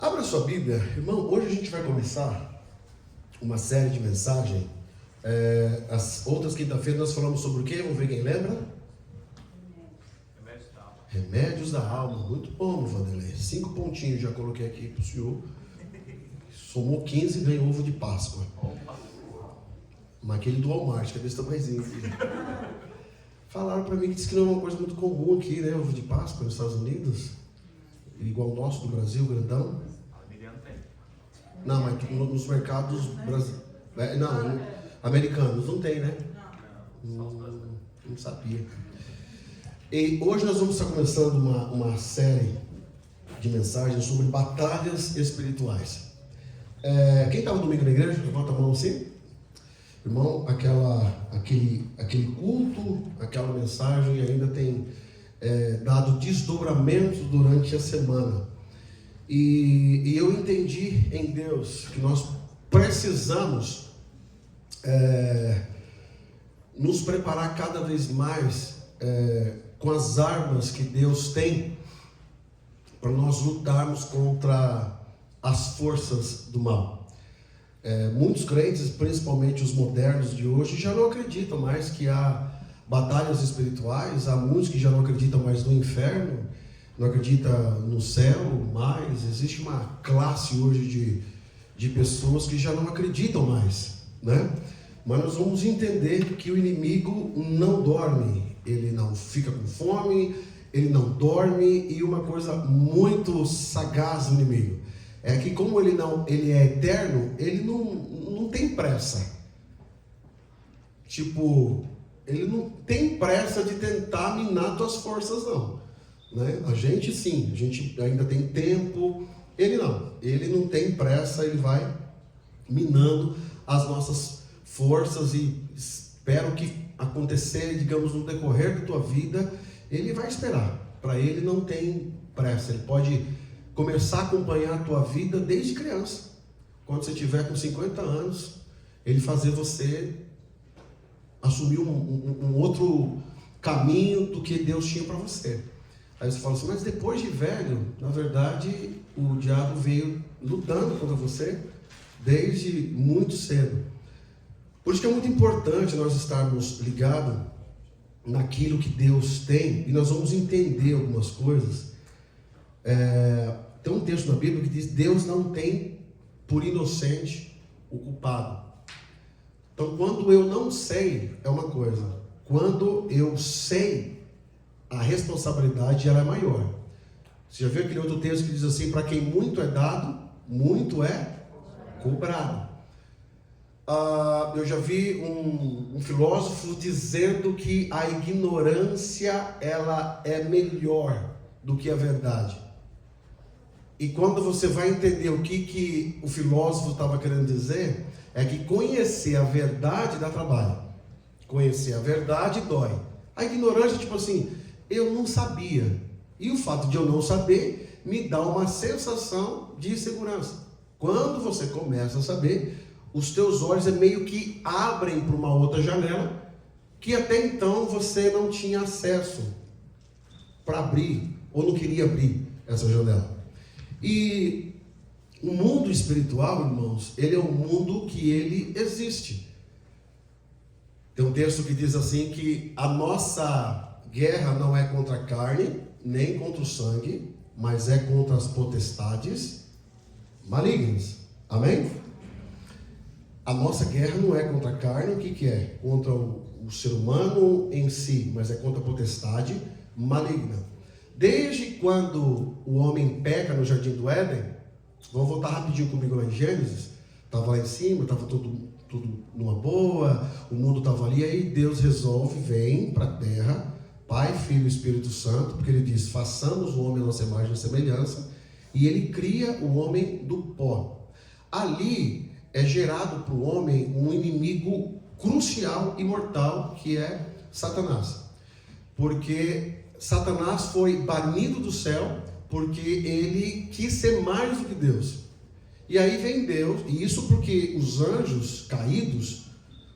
Abra sua Bíblia, irmão. Hoje a gente vai começar uma série de mensagens. As outras quinta-feiras nós falamos sobre o quê? Vamos ver quem lembra? Remédios da alma. Remédios da alma. Muito bom, Vanderlei. 5 pontinhos já coloquei aqui para o senhor. Somou 15 e ganhou ovo de Páscoa. Mas aquele do Walmart, que é desse tamanhozinho aqui. Falaram para mim que disse que não é uma coisa muito comum aqui, né? Ovo de Páscoa nos Estados Unidos. Igual o nosso do Brasil, grandão. Não, mas nos mercados americanos não tem, né? Não sabia. E hoje nós vamos estar começando uma série de mensagens sobre batalhas espirituais. Quem estava domingo na igreja? Levanta a mão assim. Irmão, aquele culto, aquela mensagem ainda tem dado desdobramentos durante a semana. E eu entendi em Deus que nós precisamos nos preparar cada vez mais com as armas que Deus tem para nós lutarmos contra as forças do mal. Muitos crentes, principalmente os modernos de hoje, já não acreditam mais que há batalhas espirituais. Há muitos que já não acreditam mais no inferno, não acreditam no céu mais. Existe uma classe hoje de pessoas que já não acreditam mais, né? Mas nós vamos entender que o inimigo não dorme, ele não fica com fome, ele não dorme. E uma coisa muito sagaz do inimigo é que, como ele é eterno, ele não tem pressa. Ele não tem pressa de tentar minar tuas forças, não, né? A gente sim, a gente ainda tem tempo. Ele não tem pressa. Ele vai minando as nossas forças e espera o que acontecer, digamos, no decorrer da tua vida, ele vai esperar. Para ele não tem pressa. Ele pode começar a acompanhar a tua vida desde criança. Quando você tiver com 50 anos, ele fazer você assumir um outro caminho do que Deus tinha para você. Aí você fala assim, mas depois de velho, na verdade, o diabo veio lutando contra você desde muito cedo. Por isso que é muito importante nós estarmos ligados naquilo que Deus tem, e nós vamos entender algumas coisas. Tem um texto na Bíblia que diz: Deus não tem por inocente o culpado. Então, quando eu não sei, é uma coisa. Quando eu sei, a responsabilidade ela é maior. Você já viu aquele outro texto que diz assim: para quem muito é dado, muito é cobrado. Eu já vi um filósofo dizendo que a ignorância ela é melhor do que a verdade. E quando você vai entender o que o filósofo estava querendo dizer, é que conhecer a verdade dá trabalho. Conhecer a verdade dói. A ignorância, tipo assim, eu não sabia. E o fato de eu não saber me dá uma sensação de insegurança. Quando você começa a saber, os teus olhos meio que abrem para uma outra janela que até então você não tinha acesso para abrir, ou não queria abrir essa janela. E o mundo espiritual, irmãos, ele é um mundo que ele existe. Tem um texto que diz assim que a nossa guerra não é contra a carne, nem contra o sangue, mas é contra as potestades malignas. Amém? A nossa guerra não é contra a carne. O que é? Contra o ser humano em si, mas é contra a potestade maligna. Desde quando o homem peca no jardim do Éden, vamos voltar rapidinho comigo lá em Gênesis. Estava lá em cima, estava tudo numa boa, o mundo estava ali. Aí Deus resolve, vem para a terra, Pai, Filho e Espírito Santo, porque ele diz: façamos o homem a nossa imagem e semelhança, e ele cria o homem do pó. Ali é gerado para o homem um inimigo crucial e mortal, que é Satanás. Porque Satanás foi banido do céu porque ele quis ser mais do que Deus. E aí vem Deus, e isso porque os anjos caídos,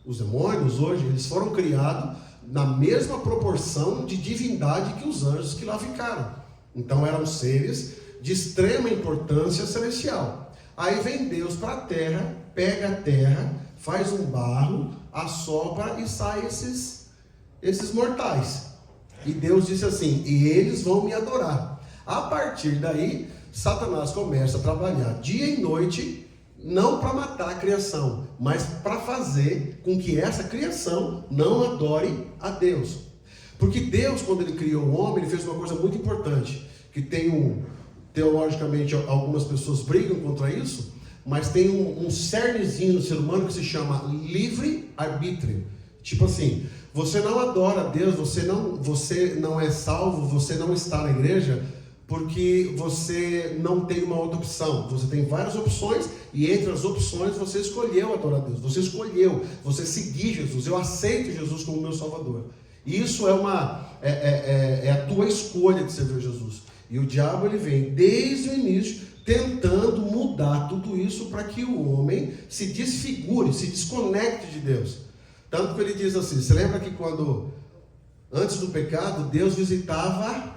os demônios hoje, eles foram criados na mesma proporção de divindade que os anjos que lá ficaram. Então eram seres de extrema importância celestial. Aí vem Deus para a terra, pega a terra, faz um barro, assopra e sai esses mortais. E Deus disse assim: e eles vão me adorar. A partir daí, Satanás começa a trabalhar dia e noite, não para matar a criação, mas para fazer com que essa criação não adore a Deus. Porque Deus, quando Ele criou o homem, Ele fez uma coisa muito importante, que teologicamente, algumas pessoas brigam contra isso, mas tem um cernezinho no ser humano que se chama livre-arbítrio. Tipo assim, você não adora a Deus, você não é salvo, você não está na igreja, porque você não tem uma outra opção. Você tem várias opções, e entre as opções você escolheu adorar a Deus, você seguir Jesus. Eu aceito Jesus como meu Salvador. Isso é a tua escolha de servir Jesus. E o diabo, ele vem desde o início tentando mudar tudo isso para que o homem se desfigure, se desconecte de Deus. Tanto que ele diz assim, você lembra que antes do pecado, Deus visitava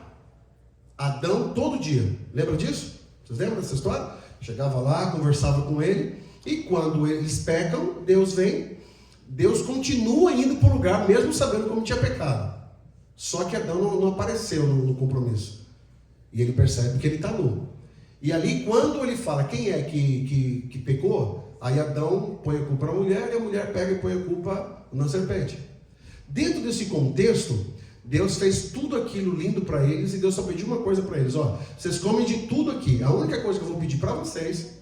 Adão todo dia? Lembra disso? Vocês lembram dessa história? Chegava lá, conversava com ele, e quando eles pecam, Deus continua indo para o lugar, mesmo sabendo como tinha pecado. Só que Adão não apareceu no compromisso. E ele percebe que ele está nu. E ali, quando ele fala quem é que pecou, aí Adão põe a culpa na mulher, e a mulher pega e põe a culpa na serpente. Dentro desse contexto, Deus fez tudo aquilo lindo para eles, e Deus só pediu uma coisa para eles: vocês comem de tudo aqui, a única coisa que eu vou pedir para vocês,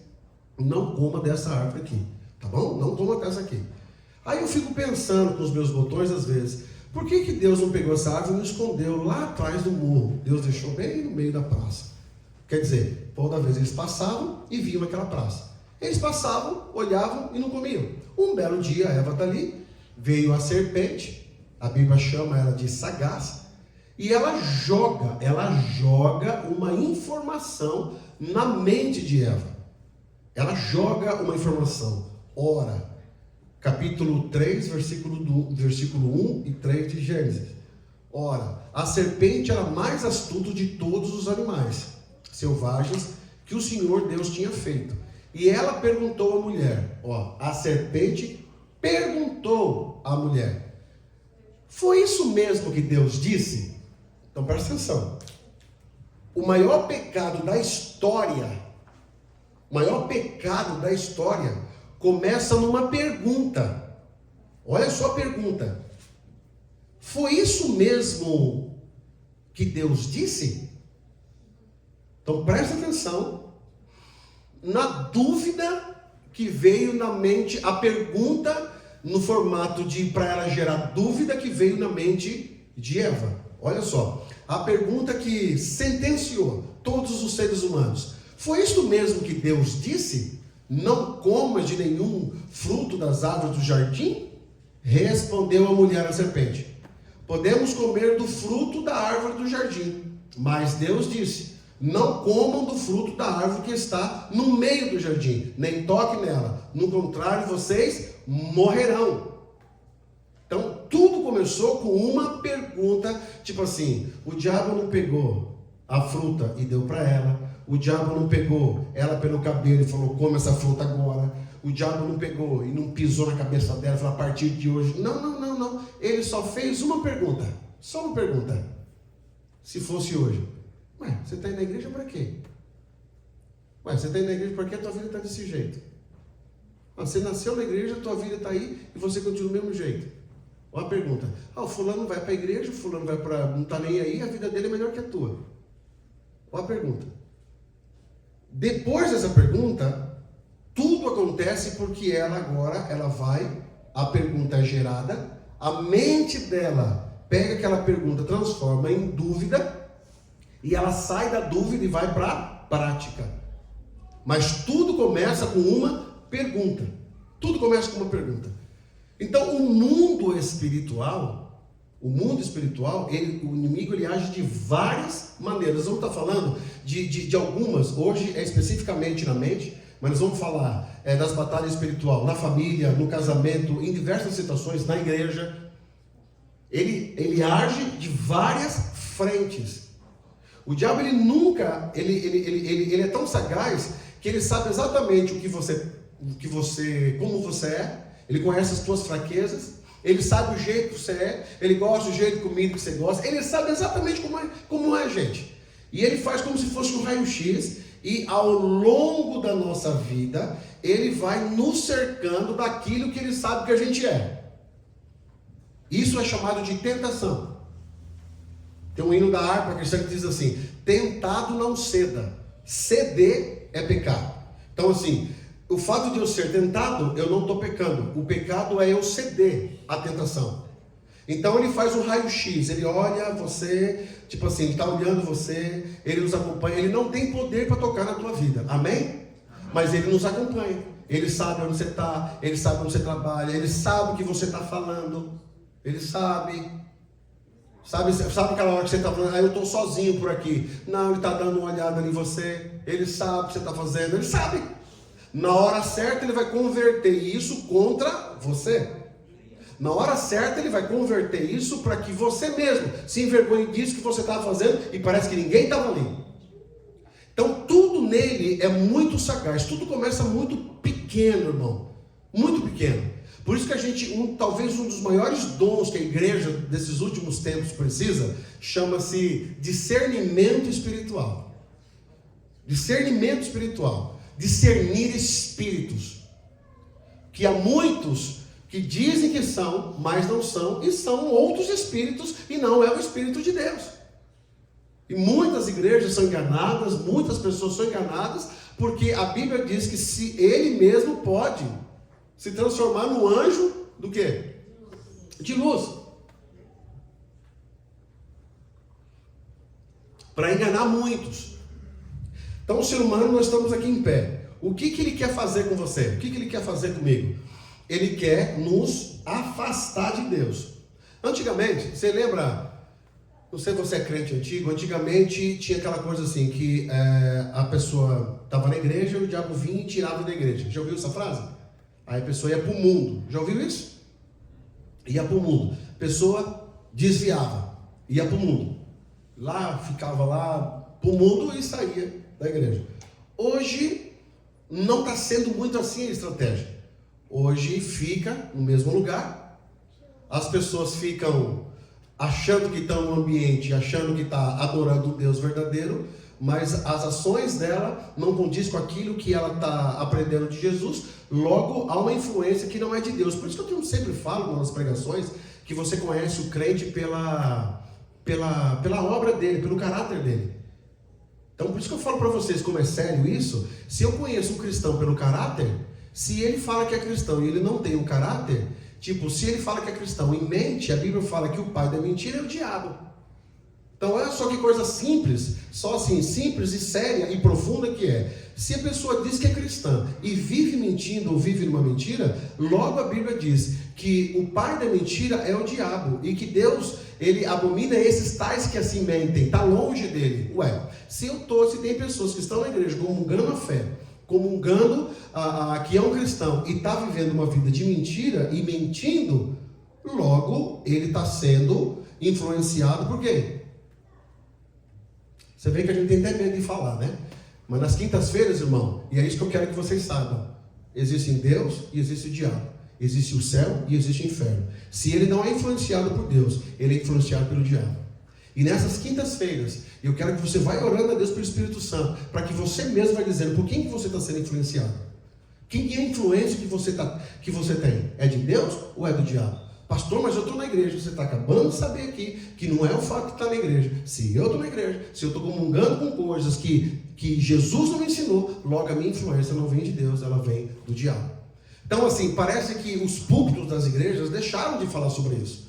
não coma dessa árvore aqui, tá bom? Não coma dessa aqui. Aí eu fico pensando com os meus botões às vezes, por que Deus não pegou essa árvore e não escondeu lá atrás do morro? Deus deixou bem no meio da praça. Quer dizer, toda vez eles passavam e viam aquela praça. Eles passavam, olhavam e não comiam. Um belo dia, a Eva está ali, veio a serpente, a Bíblia chama ela de sagaz, e ela joga uma informação na mente de Eva. Ela joga uma informação. Ora, capítulo 3, versículo 1 e 3 de Gênesis. Ora, a serpente era mais astuta de todos os animais selvagens que o Senhor Deus tinha feito. E ela perguntou à mulher, a serpente perguntou à mulher: foi isso mesmo que Deus disse? Então presta atenção. O maior pecado da história começa numa pergunta. Olha só a pergunta: foi isso mesmo que Deus disse? Então presta atenção na dúvida que veio na mente, a pergunta no formato para ela gerar dúvida que veio na mente de Eva. Olha só, a pergunta que sentenciou todos os seres humanos: foi isso mesmo que Deus disse? Não comas de nenhum fruto das árvores do jardim? Respondeu a mulher à serpente: podemos comer do fruto da árvore do jardim. Mas Deus disse: não comam do fruto da árvore que está no meio do jardim, nem toquem nela, no contrário vocês morrerão. Então tudo começou com uma pergunta, tipo assim: o diabo não pegou a fruta e deu para ela, o diabo não pegou ela pelo cabelo e falou: come essa fruta agora, o diabo não pegou e não pisou na cabeça dela e falou: a partir de hoje, não, ele só fez uma pergunta, só uma pergunta: se fosse hoje, você está indo na igreja para quê? Você está indo na igreja para quê? A tua vida está desse jeito. Você nasceu na igreja, a tua vida está aí e você continua do mesmo jeito. Olha a pergunta: o fulano vai para a igreja, o fulano não está nem aí, a vida dele é melhor que a tua. Olha a pergunta. Depois dessa pergunta, tudo acontece porque a pergunta é gerada, a mente dela pega aquela pergunta, transforma em dúvida, e ela sai da dúvida e vai para a prática. Mas tudo começa com uma pergunta. Tudo começa com uma pergunta. Então, o mundo espiritual, o inimigo ele age de várias maneiras. Nós vamos estar falando de algumas, hoje é especificamente na mente, mas nós vamos falar das batalhas espirituais na família, no casamento, em diversas situações, na igreja. Ele age de várias frentes. O diabo, ele nunca, ele é tão sagaz que ele sabe exatamente como você é, ele conhece as tuas fraquezas, ele sabe o jeito que você é, ele gosta do jeito de comida que você gosta, ele sabe exatamente como é a gente. E ele faz como se fosse um raio-x, e ao longo da nossa vida, ele vai nos cercando daquilo que ele sabe que a gente é. Isso é chamado de tentação. Tem um hino da harpa cristã que diz assim: tentado não ceda, ceder é pecado. Então assim, o fato de eu ser tentado, eu não estou pecando. O pecado é eu ceder à tentação. Então ele faz um raio-x, ele olha você, tipo assim, ele está olhando você, ele nos acompanha, ele não tem poder para tocar na tua vida, amém? Mas ele nos acompanha, ele sabe onde você está, ele sabe onde você trabalha, ele sabe o que você está falando, ele sabe aquela hora que você está falando, eu estou sozinho por aqui, não, ele está dando uma olhada em você, ele sabe o que você está fazendo, ele sabe, na hora certa ele vai converter isso contra você. Na hora certa ele vai converter isso para que você mesmo se envergonhe disso que você estava fazendo e parece que ninguém estava ali. Então tudo nele é muito sagaz, tudo começa muito pequeno, irmão, muito pequeno. Por isso que a gente, talvez um dos maiores dons que a igreja desses últimos tempos precisa, chama-se discernimento espiritual. Discernimento espiritual, discernir espíritos, que há muitos que dizem que são, mas não são, e são outros espíritos, e não é o Espírito de Deus. E muitas igrejas são enganadas, muitas pessoas são enganadas, porque a Bíblia diz que se ele mesmo pode se transformar no anjo do quê? De luz. Para enganar muitos. Então o ser humano, nós estamos aqui em pé. O que ele quer fazer com você? O que ele quer fazer comigo? Ele quer nos afastar de Deus. Antigamente, você lembra, não sei se você é crente antigo, antigamente tinha aquela coisa assim, que a pessoa estava na igreja e o diabo vinha e tirava da igreja. Já ouviu essa frase? Aí a pessoa ia para o mundo. Já ouviu isso? Ia para o mundo. A pessoa desviava, ia para o mundo. Lá, ficava lá para o mundo e saía da igreja. Hoje, não está sendo muito assim a estratégia. Hoje fica no mesmo lugar, as pessoas ficam achando que estão no ambiente, achando que está adorando o Deus verdadeiro, mas as ações dela não condizem com aquilo que ela está aprendendo de Jesus, logo há uma influência que não é de Deus. Por isso que eu sempre falo nas pregações que você conhece o crente pela obra dele, pelo caráter dele. Então por isso que eu falo para vocês como é sério isso. Se eu conheço um cristão pelo caráter, se ele fala que é cristão e ele não tem um caráter, tipo, se ele fala que é cristão e mente, a Bíblia fala que o pai da mentira é o diabo. Então olha só que coisa simples, só assim, simples e séria e profunda que é. Se a pessoa diz que é cristã e vive mentindo ou vive numa mentira, logo a Bíblia diz que o pai da mentira é o diabo e que Deus, ele abomina esses tais que assim mentem, está longe dele. Ué, se tem pessoas que estão na igreja comungando a fé, comungando que é um cristão e está vivendo uma vida de mentira e mentindo, logo ele está sendo influenciado por quem? Você vê que a gente tem até medo de falar, né? Mas nas quintas-feiras, irmão, e é isso que eu quero que vocês saibam, existe Deus e existe o diabo, existe o céu e existe o inferno. Se ele não é influenciado por Deus, ele é influenciado pelo diabo. E nessas quintas-feiras, eu quero que você vá orando a Deus pelo Espírito Santo, para que você mesmo vai dizendo por quem que você está sendo influenciado. Quem é a influência que você tem? É de Deus ou é do diabo? Pastor, mas eu estou na igreja. Você está acabando de saber aqui que não é o fato de estar na igreja. Se eu estou na igreja, se eu estou comungando com coisas que Jesus não me ensinou, logo a minha influência não vem de Deus, ela vem do diabo. Então assim, parece que os púlpitos das igrejas deixaram de falar sobre isso.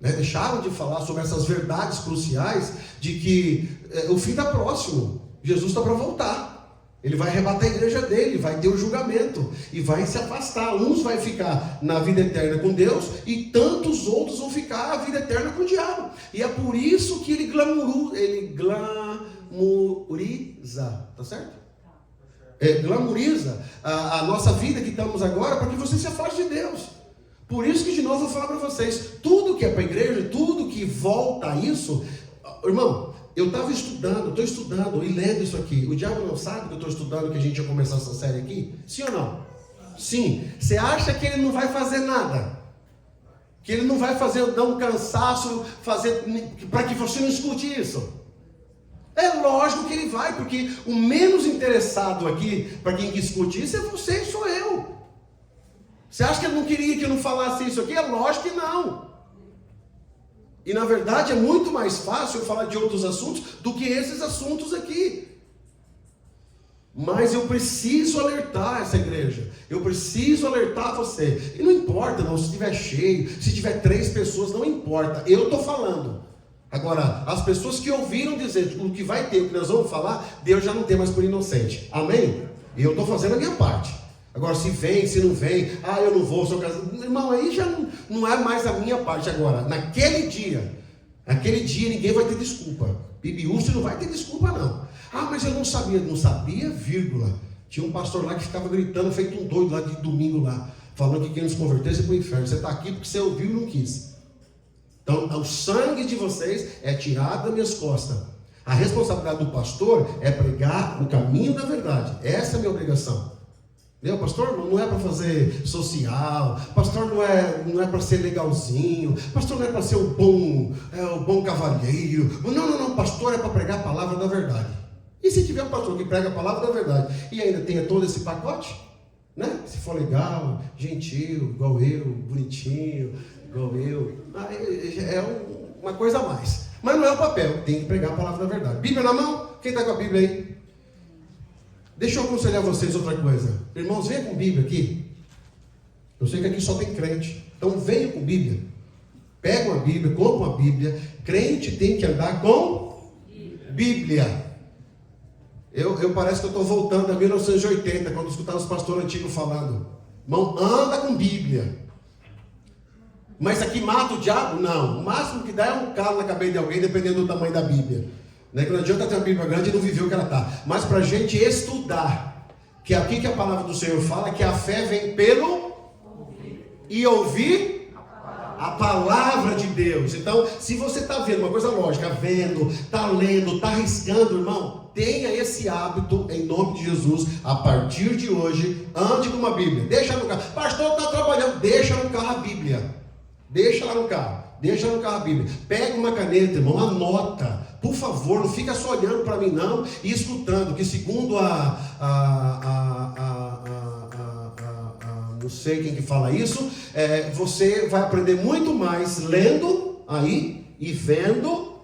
Deixaram de falar sobre essas verdades cruciais de que o fim está próximo, Jesus está para voltar, ele vai arrebatar a igreja dele, vai ter o julgamento e vai se afastar. Uns vai ficar na vida eterna com Deus e tantos outros vão ficar a vida eterna com o diabo. E é por isso que ele glamoriza, tá certo? Glamoriza a nossa vida que estamos agora para que você se afaste de Deus. Por isso que de novo eu falo para vocês, tudo que é para a igreja, tudo que volta a isso, irmão, eu estava estudando, estou estudando e lendo isso aqui. O diabo não sabe que eu estou estudando, que a gente ia começar essa série aqui? Sim ou não? Sim. Você acha que ele não vai fazer nada? Que ele não vai dar um cansaço, para que você não escute isso? É lógico que ele vai, porque o menos interessado aqui, para quem que escute isso, é você e sou eu. Você acha que ele não queria que eu não falasse isso aqui? É lógico que não. E na verdade é muito mais fácil eu falar de outros assuntos do que esses assuntos aqui. Mas eu preciso alertar essa igreja. Eu preciso alertar você. E não importa não, se estiver cheio, se tiver 3 pessoas, não importa. Eu estou falando. Agora, as pessoas que ouviram dizer o que vai ter, o que nós vamos falar, Deus já não tem mais por inocente. Amém? E eu estou fazendo a minha parte. Agora, se vem, se não vem, eu não vou, sou casado. Irmão, aí já não é mais a minha parte. Agora, naquele dia ninguém vai ter desculpa. Bibiúcio não vai ter desculpa, não. Mas eu não sabia, vírgula. Tinha um pastor lá que ficava gritando, feito um doido lá de domingo lá, falando que quem não se convertesse para o inferno. Você está aqui porque você ouviu e não quis. Então, o sangue de vocês é tirado das minhas costas. A responsabilidade do pastor é pregar o caminho da verdade. Essa é a minha obrigação. Meu pastor não é para fazer social, pastor não é para ser legalzinho, pastor não é para ser o bom cavalheiro. Não, pastor é para pregar a palavra da verdade. E se tiver um pastor que prega a palavra da verdade e ainda tenha todo esse pacote, né? Se for legal, gentil, igual eu, bonitinho, igual eu, é uma coisa a mais. Mas não é o papel, tem que pregar a palavra da verdade. Bíblia na mão? Quem está com a Bíblia aí? Deixa eu aconselhar vocês outra coisa. Irmãos, venha com Bíblia aqui. Eu sei que aqui só tem crente. Então venha com Bíblia. Pega uma Bíblia, compra uma Bíblia. Crente tem que andar com Bíblia. Eu parece que eu estou voltando a 1980, quando eu escutava os pastores antigos falando. Irmão, anda com Bíblia. Mas aqui mata o diabo? Não. O máximo que dá é um calo na cabeça de alguém, dependendo do tamanho da Bíblia. Não adianta ter uma Bíblia grande e não viver o que ela está. Mas para a gente estudar, que é aqui que a palavra do Senhor fala, que a fé vem pelo e ouvir a palavra de Deus. Então, se você está vendo uma coisa lógica, vendo, está lendo, está arriscando, irmão, tenha esse hábito em nome de Jesus. A partir de hoje, ande com uma Bíblia. Deixa no carro. Pastor, está trabalhando. Deixa no carro a Bíblia. Deixa lá no carro. Deixa no carro a Bíblia. Pega uma caneta, irmão, anota. Por favor, não fica só olhando para mim não e escutando, que segundo não sei quem que fala isso, você vai aprender muito mais lendo aí e vendo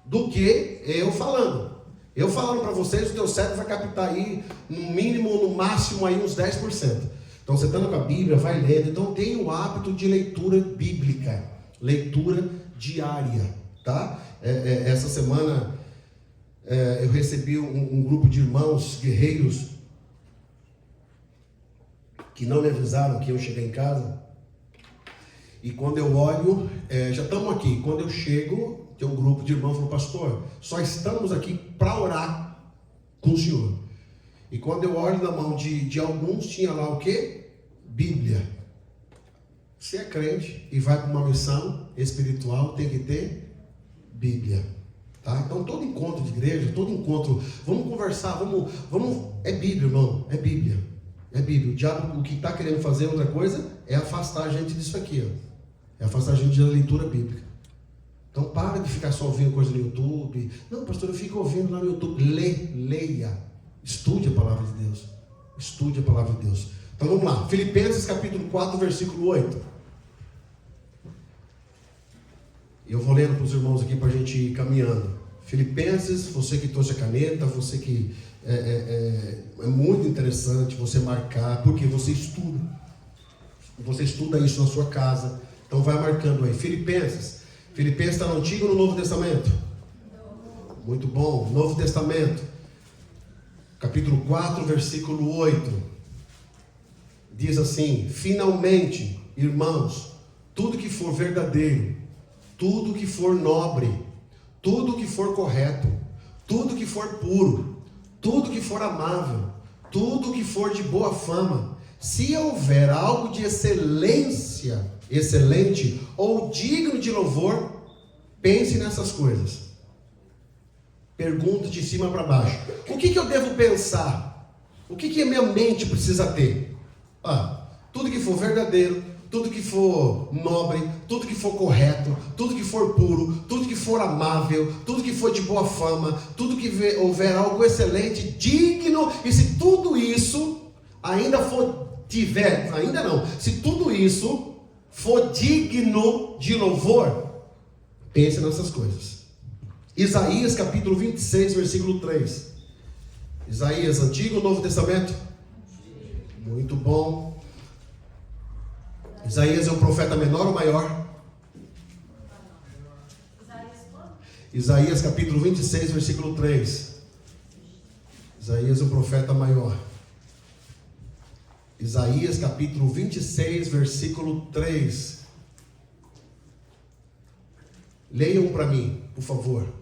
do que eu falando. Eu falando para vocês, o teu cérebro vai captar aí, no mínimo, no máximo, aí uns 10%. Então você está com a Bíblia, vai lendo. Então tenha o hábito de leitura bíblica, leitura diária, tá? Essa semana eu recebi um grupo de irmãos guerreiros que não me avisaram que eu cheguei em casa. E quando eu olho, já estamos aqui. Quando eu chego, tem um grupo de irmãos que falou: pastor, só estamos aqui para orar com o senhor. E quando eu olho na mão de alguns, tinha lá o quê? Bíblia. Se é crente e vai para uma missão espiritual, tem que ter Bíblia, tá? Então todo encontro de igreja, todo encontro, vamos conversar, é Bíblia, irmão, é Bíblia. O diabo, o que está querendo fazer outra coisa, é afastar a gente disso aqui, ó. É afastar a gente da leitura bíblica. Então para de ficar só ouvindo coisa no YouTube. Não, pastor, eu fico ouvindo lá no YouTube. Leia, estude a palavra de Deus. Estude a palavra de Deus. Então vamos lá, Filipenses capítulo 4, versículo 8. Eu vou lendo para os irmãos aqui para a gente ir caminhando. Filipenses, você que trouxe a caneta, você que é muito interessante você marcar, porque você estuda isso na sua casa. Então vai marcando aí. Filipenses está no Antigo ou no Novo Testamento? Muito bom. Novo Testamento, capítulo 4, versículo 8. Diz assim: finalmente, irmãos, tudo que for verdadeiro, tudo que for nobre, tudo que for correto, tudo que for puro, tudo que for amável, tudo que for de boa fama, se houver algo de excelente ou digno de louvor, pense nessas coisas. pergunta de cima para baixo. O que eu devo pensar? O que a minha mente precisa ter? Tudo que for verdadeiro, tudo que for nobre, tudo que for correto, tudo que for puro, tudo que for amável, tudo que for de boa fama, tudo que houver algo excelente, digno, e se tudo isso se tudo isso for digno de louvor, pense nessas coisas. Isaías capítulo 26, versículo 3. Isaías, Antigo ou Novo Testamento? Muito bom. Isaías é o profeta menor ou maior? Isaías capítulo 26, versículo 3. Isaías é o profeta maior. Isaías capítulo 26, versículo 3. Leiam para mim, por favor.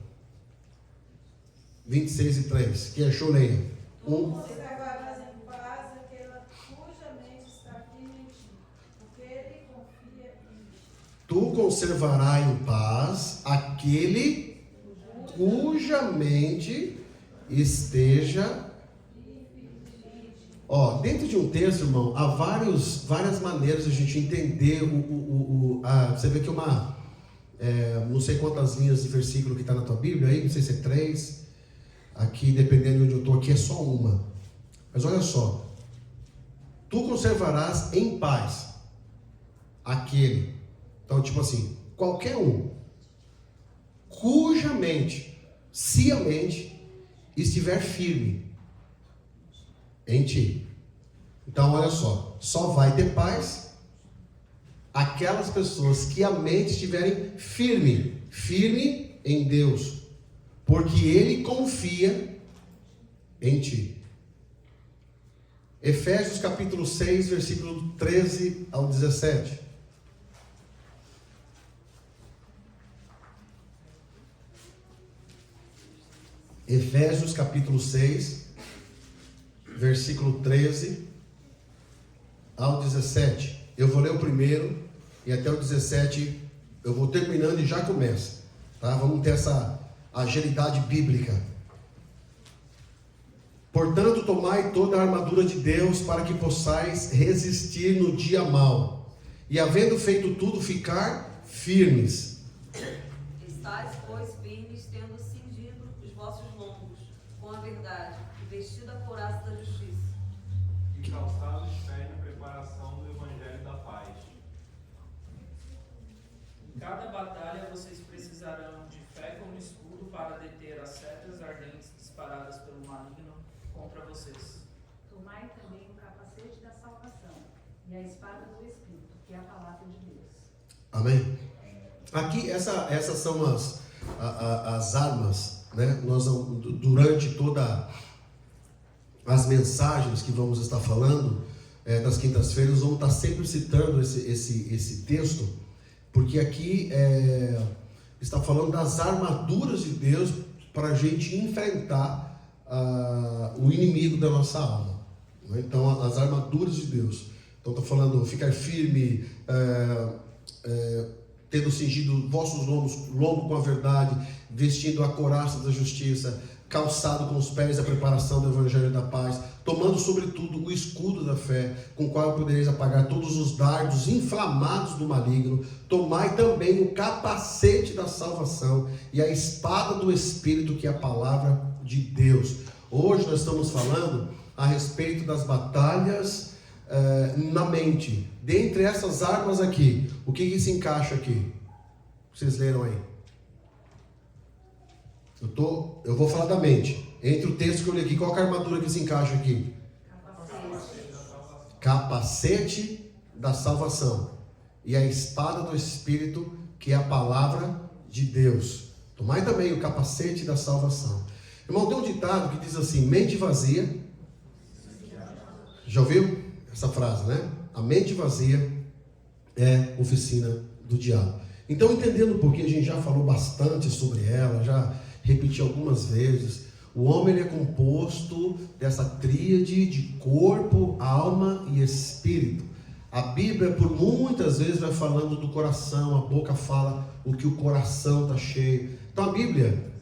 26 e 3. Quem achou, leia. Conservarás em paz aquela cuja mente está firme em ti, porque ele confia em ti. Tu conservarás em paz aquele cuja mente esteja. Dentro de um texto, irmão, há várias maneiras de a gente entender você vê que não sei quantas linhas de versículo que está na tua Bíblia aí, não sei se é 3. Aqui, dependendo de onde eu estou, aqui é só uma. Mas olha só. Tu conservarás em paz aquele. Então, tipo assim, qualquer um cuja mente, se a mente estiver firme em ti. Então, olha só vai ter paz aquelas pessoas que a mente estiverem firme em Deus, porque Ele confia em ti. Efésios capítulo 6, versículo 13 ao 17. Efésios capítulo 6, versículo 13 ao 17. Eu vou ler o primeiro e até o 17 eu vou terminando e já começa. Tá? Vamos ter essa agilidade bíblica. Portanto, tomai toda a armadura de Deus para que possais resistir no dia mau, e havendo feito tudo, ficar firmes. Estais, pois, firmes, tendo cingido os vossos lombos com a verdade, e vestido a couraça da justiça, e calçados os pés na preparação do evangelho da paz. Em cada batalha vocês precisarão de fé como escudo para deter as setas ardentes disparadas pelo maligno contra vocês. Tomai também o capacete da salvação e a espada do Espírito, que é a palavra de Deus. Amém? Aqui, essas são as armas, né? Nós, durante toda as mensagens que vamos estar falando, das quintas-feiras, vamos estar sempre citando esse texto, porque aqui está falando das armaduras de Deus para a gente enfrentar o inimigo da nossa alma. Então, as armaduras de Deus. Então, está falando ficar firme, tendo cingido vossos lombo com a verdade, vestindo a couraça da justiça, calçado com os pés a preparação do evangelho da paz, tomando sobretudo o escudo da fé, com o qual podereis apagar todos os dardos inflamados do maligno. Tomai também o capacete da salvação e a espada do Espírito, que é a palavra de Deus. Hoje nós estamos falando a respeito das batalhas na mente. Dentre essas armas aqui, o que se encaixa aqui? Vocês leram aí? Eu vou falar da mente. Entre o texto que eu li aqui, qual é a armadura que se encaixa aqui? Capacete da salvação e a espada do Espírito, que é a palavra de Deus. Tomai também o capacete da salvação. Irmão, tem um ditado que diz assim: mente vazia. Já ouviu essa frase, né? A mente vazia é oficina do diabo. Então, entendendo um pouquinho, a gente já falou bastante sobre ela, já repeti algumas vezes. O homem ele é composto dessa tríade de corpo, alma e espírito. A Bíblia, por muitas vezes, vai falando do coração, a boca fala o que o coração está cheio. Então, a Bíblia,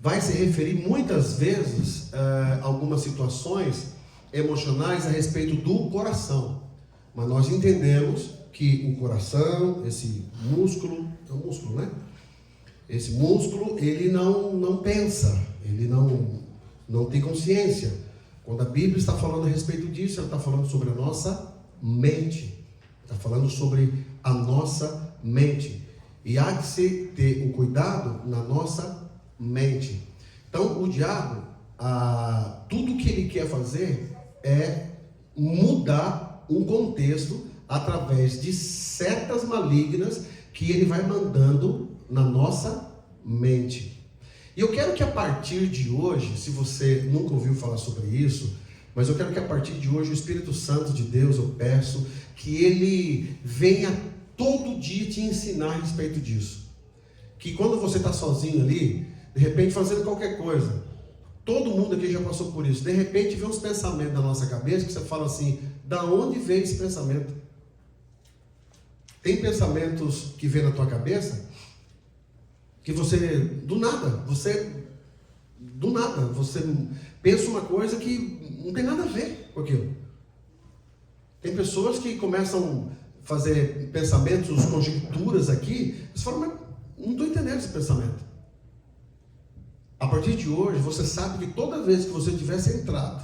vai se referir muitas vezes a algumas situações emocionais a respeito do coração. Mas nós entendemos que o coração, esse músculo, é um músculo, né? Esse músculo, ele não pensa, ele não tem consciência. Quando a Bíblia está falando a respeito disso, ela está falando sobre a nossa mente. Está falando sobre a nossa mente. E há de se ter um cuidado na nossa mente. Então, o diabo, tudo que ele quer fazer é mudar um contexto através de setas malignas que ele vai mandando na nossa mente. E eu quero que a partir de hoje, se você nunca ouviu falar sobre isso, mas eu quero que a partir de hoje o Espírito Santo de Deus, eu peço que ele venha todo dia te ensinar a respeito disso. Que quando você está sozinho ali, de repente fazendo qualquer coisa, todo mundo aqui já passou por isso, de repente vem uns pensamentos na nossa cabeça que você fala assim, da onde veio esse pensamento? Tem pensamentos que vêm na tua cabeça que você, do nada, você pensa uma coisa que não tem nada a ver com aquilo. Tem pessoas que começam a fazer pensamentos, conjecturas aqui, você fala, mas não estou entendendo esse pensamento. A partir de hoje, você sabe que toda vez que você estiver centrado,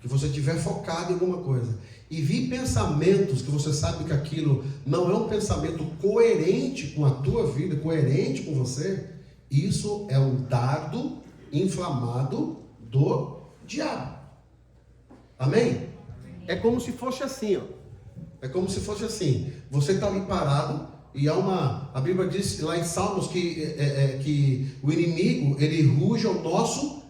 que você estiver focado em alguma coisa, e vir pensamentos que você sabe que aquilo não é um pensamento coerente com a tua vida, coerente com você, isso é um dardo inflamado do diabo. Amém? É como se fosse assim, ó. É como se fosse assim. Você está ali parado e a Bíblia diz lá em Salmos que o inimigo, ele ruge ao nosso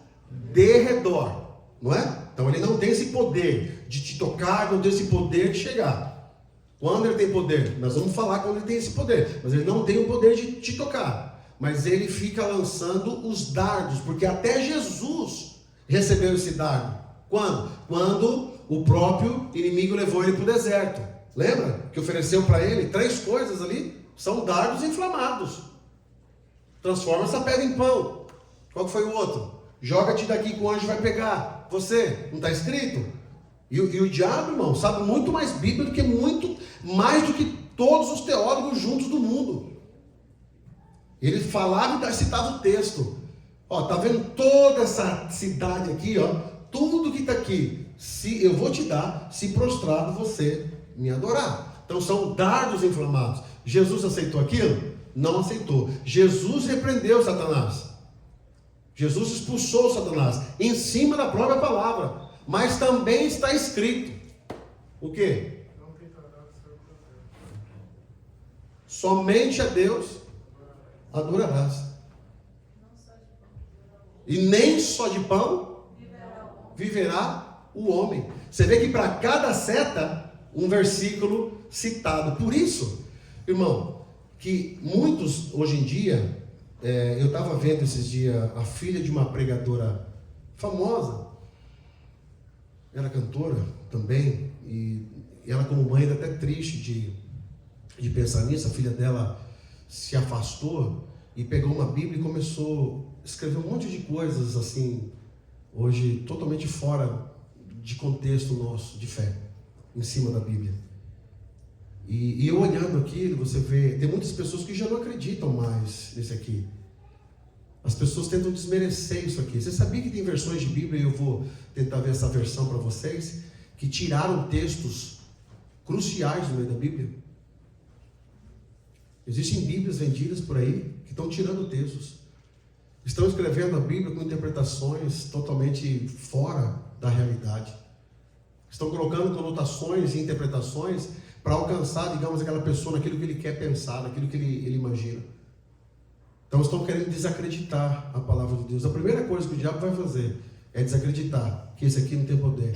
derredor, não é? Então ele não tem esse poder de te tocar, não tem esse poder de chegar. Quando ele tem poder? Nós vamos falar quando ele tem esse poder, mas ele não tem o poder de te tocar. Mas ele fica lançando os dardos, porque até Jesus recebeu esse dardo. Quando? Quando o próprio inimigo levou ele para o deserto. Lembra? Que ofereceu para ele 3 coisas ali, são dardos inflamados. Transforma essa pedra em pão. Qual que foi o outro? Joga-te daqui que o anjo vai pegar. Você, não está escrito? E o diabo, irmão, sabe muito mais Bíblia do que muito mais do que todos os teólogos juntos do mundo. Ele falava e citava o texto. Ó, tá vendo toda essa cidade aqui, ó? Tudo que está aqui, se eu vou te dar, se prostrado você me adorar. Então são dardos inflamados. Jesus aceitou aquilo? Não aceitou. Jesus repreendeu Satanás. Jesus expulsou Satanás em cima da própria palavra. Mas também está escrito o quê? Somente a Deus adorarás. E nem só de pão viverá o homem. Você vê que para cada seta, um versículo citado. Por isso, irmão, que muitos hoje em dia, eu estava vendo esses dias a filha de uma pregadora famosa, era cantora também, e ela como mãe era até triste de pensar nisso. A filha dela se afastou e pegou uma Bíblia e começou a escrever um monte de coisas assim, hoje totalmente fora de contexto nosso de fé, em cima da Bíblia. E eu olhando aquilo, você vê, tem muitas pessoas que já não acreditam mais nesse aqui. As pessoas tentam desmerecer isso aqui. Você sabia que tem versões de Bíblia, e eu vou tentar ver essa versão para vocês, que tiraram textos cruciais no meio da Bíblia? Existem Bíblias vendidas por aí que estão tirando textos. Estão escrevendo a Bíblia com interpretações totalmente fora da realidade. Estão colocando conotações e interpretações para alcançar, digamos, aquela pessoa naquilo que ele quer pensar, naquilo que ele imagina. Então estão querendo desacreditar a palavra de Deus. A primeira coisa que o diabo vai fazer é desacreditar que esse aqui não tem poder.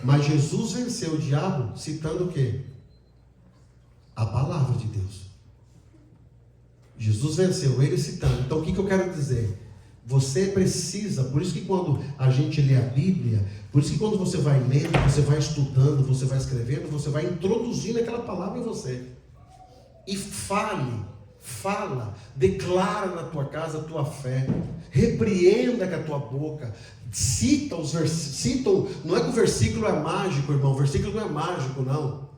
Mas Jesus venceu o diabo citando o quê? A palavra de Deus. Jesus venceu ele citando. Então o que eu quero dizer? Você precisa, por isso que quando a gente lê a Bíblia, por isso que quando você vai lendo, você vai estudando, você vai escrevendo, você vai introduzindo aquela palavra em você. E fale Fala, declara na tua casa a tua fé, repreenda com a tua boca, cita os versículos, não é que o versículo é mágico, irmão, o versículo não é mágico, não.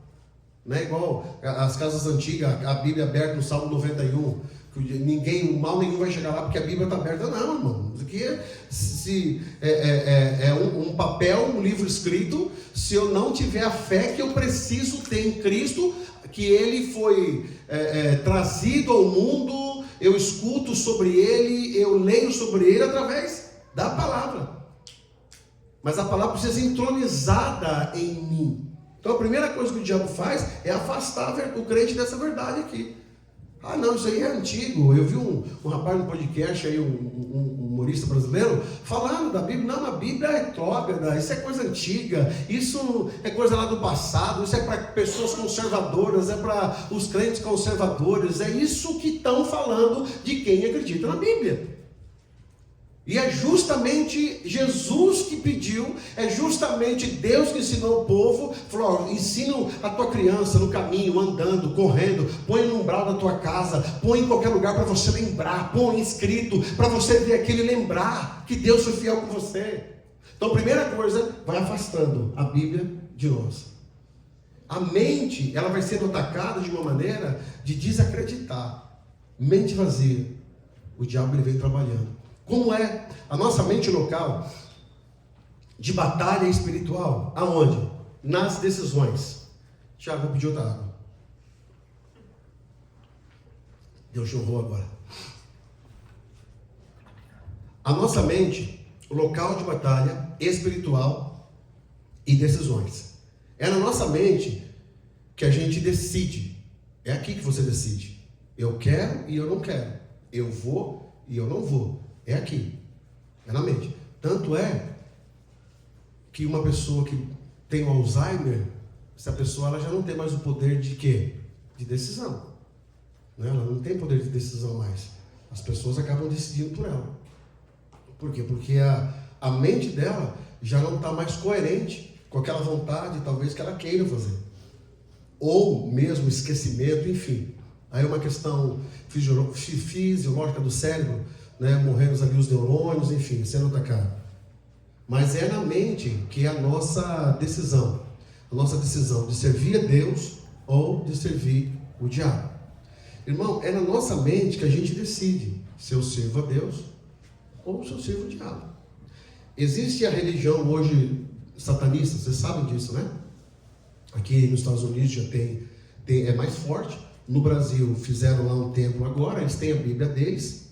Não é igual as casas antigas, a Bíblia aberta no Salmo 91, que mal nenhum vai chegar lá porque a Bíblia está aberta. Não, irmão, isso aqui é um papel, um livro escrito. Se eu não tiver a fé que eu preciso ter em Cristo, que Ele foi trazido ao mundo, eu escuto sobre Ele, eu leio sobre Ele através da palavra. Mas a palavra precisa ser entronizada em mim. Então a primeira coisa que o diabo faz é afastar o crente dessa verdade aqui. Ah não, isso aí é antigo. Eu vi um rapaz no podcast aí, um humorista brasileiro, falando da Bíblia. Não, a Bíblia é retrógrada, isso é coisa antiga, isso é coisa lá do passado, isso é para pessoas conservadoras, é para os crentes conservadores, é isso que estão falando de quem acredita na Bíblia. E é justamente Jesus que pediu, é justamente Deus que ensinou o povo, falou, ensina a tua criança no caminho, andando, correndo, põe no umbral da tua casa, põe em qualquer lugar para você lembrar, põe escrito, para você ver aquilo e lembrar que Deus foi fiel com você. Então, primeira coisa, vai afastando a Bíblia de nós. A mente, ela vai sendo atacada de uma maneira de desacreditar. Mente vazia. O diabo ele vem trabalhando. Como é a nossa mente local de batalha espiritual? Aonde? Nas decisões. Tiago, vou pedir outra água. Deus chorou agora. A nossa mente, local de batalha espiritual e decisões. É na nossa mente que a gente decide. É aqui que você decide. Eu quero e eu não quero. Eu vou e eu não vou. É aqui, é na mente. Tanto é que uma pessoa que tem o Alzheimer, essa pessoa ela já não tem mais o poder de quê? De decisão. Né? Ela não tem poder de decisão mais. As pessoas acabam decidindo por ela. Por quê? Porque a mente dela já não está mais coerente com aquela vontade, talvez, que ela queira fazer. Ou mesmo esquecimento, enfim. Aí é uma questão fisiológica do cérebro, né, morrendo ali os neurônios, enfim, sendo atacado. Mas é na mente que é a nossa decisão de servir a Deus ou de servir o diabo. Irmão, é na nossa mente que a gente decide se eu sirvo a Deus ou se eu sirvo o diabo. Existe a religião hoje satanista, vocês sabem disso, né? Aqui nos Estados Unidos já é mais forte. No Brasil fizeram lá um templo agora, eles têm a Bíblia deles.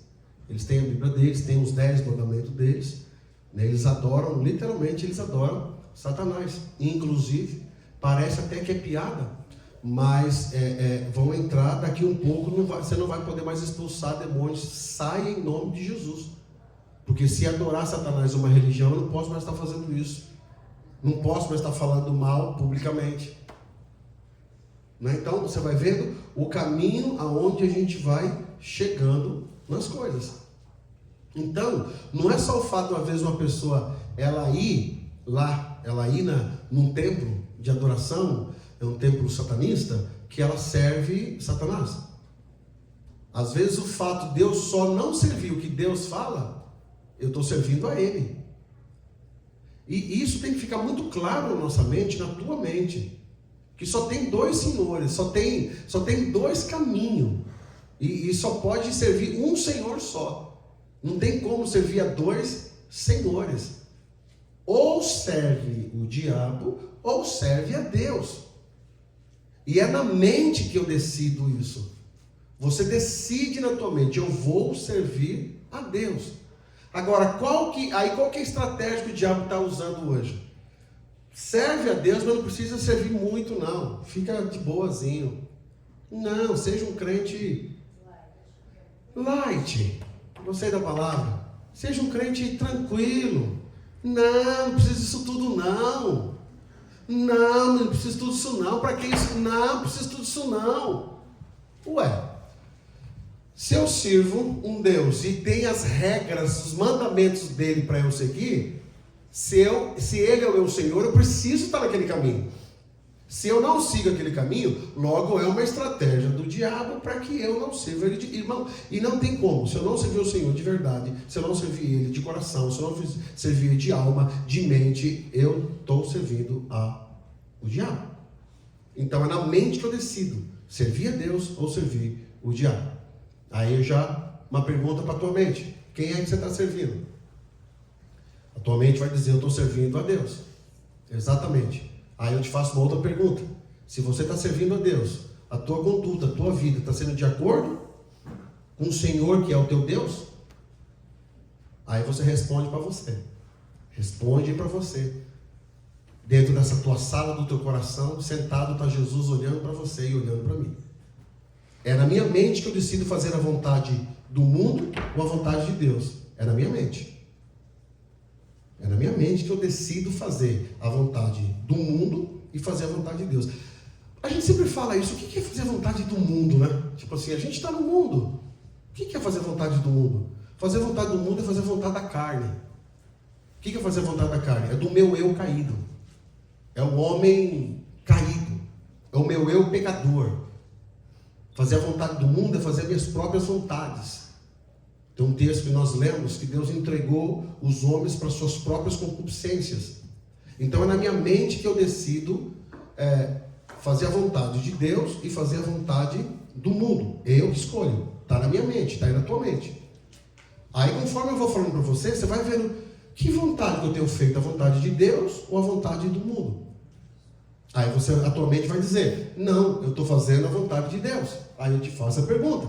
Têm os 10 mandamentos deles, né? Eles adoram, literalmente eles adoram Satanás. Inclusive, parece até que é piada, mas vão entrar daqui um pouco, você não vai poder mais expulsar demônios. Saia em nome de Jesus. Porque se adorar Satanás uma religião, eu não posso mais estar fazendo isso. Não posso mais estar falando mal publicamente. Né? Então, você vai vendo o caminho aonde a gente vai chegando nas coisas. Então, não é só o fato de uma vez uma pessoa ela ir num templo de adoração, é um templo satanista, que ela serve Satanás. Às vezes o fato de eu só não servir o que Deus fala, eu estou servindo a Ele. E isso tem que ficar muito claro na nossa mente, na tua mente, que só tem dois senhores, só tem dois caminhos. E só pode servir um Senhor só. Não tem como servir a dois senhores. Ou serve o diabo, ou serve a Deus. E é na mente que eu decido isso. Você decide na tua mente, eu vou servir a Deus. Agora, qual que é a estratégia que o diabo está usando hoje? Serve a Deus, mas não precisa servir muito não. Fica de boazinho. Não, seja um crente light, gostei da palavra. Seja um crente tranquilo. Não precisa disso tudo não. Não precisa tudo isso não. Para que isso? Não precisa tudo isso não. Ué, se eu sirvo um Deus e tem as regras, os mandamentos dele para eu seguir, se ele é o meu Senhor, eu preciso estar naquele caminho. Se eu não sigo aquele caminho, logo é uma estratégia do diabo para que eu não sirva ele de irmão. E não tem como. Se eu não servir o Senhor de verdade, se eu não servir ele de coração, se eu não servir ele de alma, de mente, eu estou servindo o diabo. Então é na mente que eu decido servir a Deus ou servir o diabo. Aí uma pergunta para a tua mente: quem é que você está servindo? A tua mente vai dizer: eu estou servindo a Deus. Exatamente. Aí eu te faço uma outra pergunta: se você está servindo a Deus, a tua conduta, a tua vida está sendo de acordo com o Senhor que é o teu Deus? Aí você responde para você. Responde para você. Dentro dessa tua sala do teu coração, sentado está Jesus olhando para você e olhando para mim. É na minha mente que eu decido fazer a vontade do mundo ou a vontade de Deus. É na minha mente. É na minha mente que eu decido fazer a vontade do mundo e fazer a vontade de Deus. A gente sempre fala isso. O que é fazer a vontade do mundo, né? Tipo assim, a gente está no mundo. O que é fazer a vontade do mundo? Fazer a vontade do mundo é fazer a vontade da carne. O que é fazer a vontade da carne? É do meu eu caído. É o homem caído. É o meu eu pecador. Fazer a vontade do mundo é fazer minhas próprias vontades. Tem um texto que nós lemos que Deus entregou os homens para suas próprias concupiscências. Então é na minha mente que eu decido fazer a vontade de Deus e fazer a vontade do mundo. Eu que escolho. Está na minha mente, está aí na tua mente. Aí conforme eu vou falando para você, você vai vendo que vontade que eu tenho feito, a vontade de Deus ou a vontade do mundo. Aí a tua mente vai dizer: não, eu estou fazendo a vontade de Deus. Aí eu te faço a pergunta: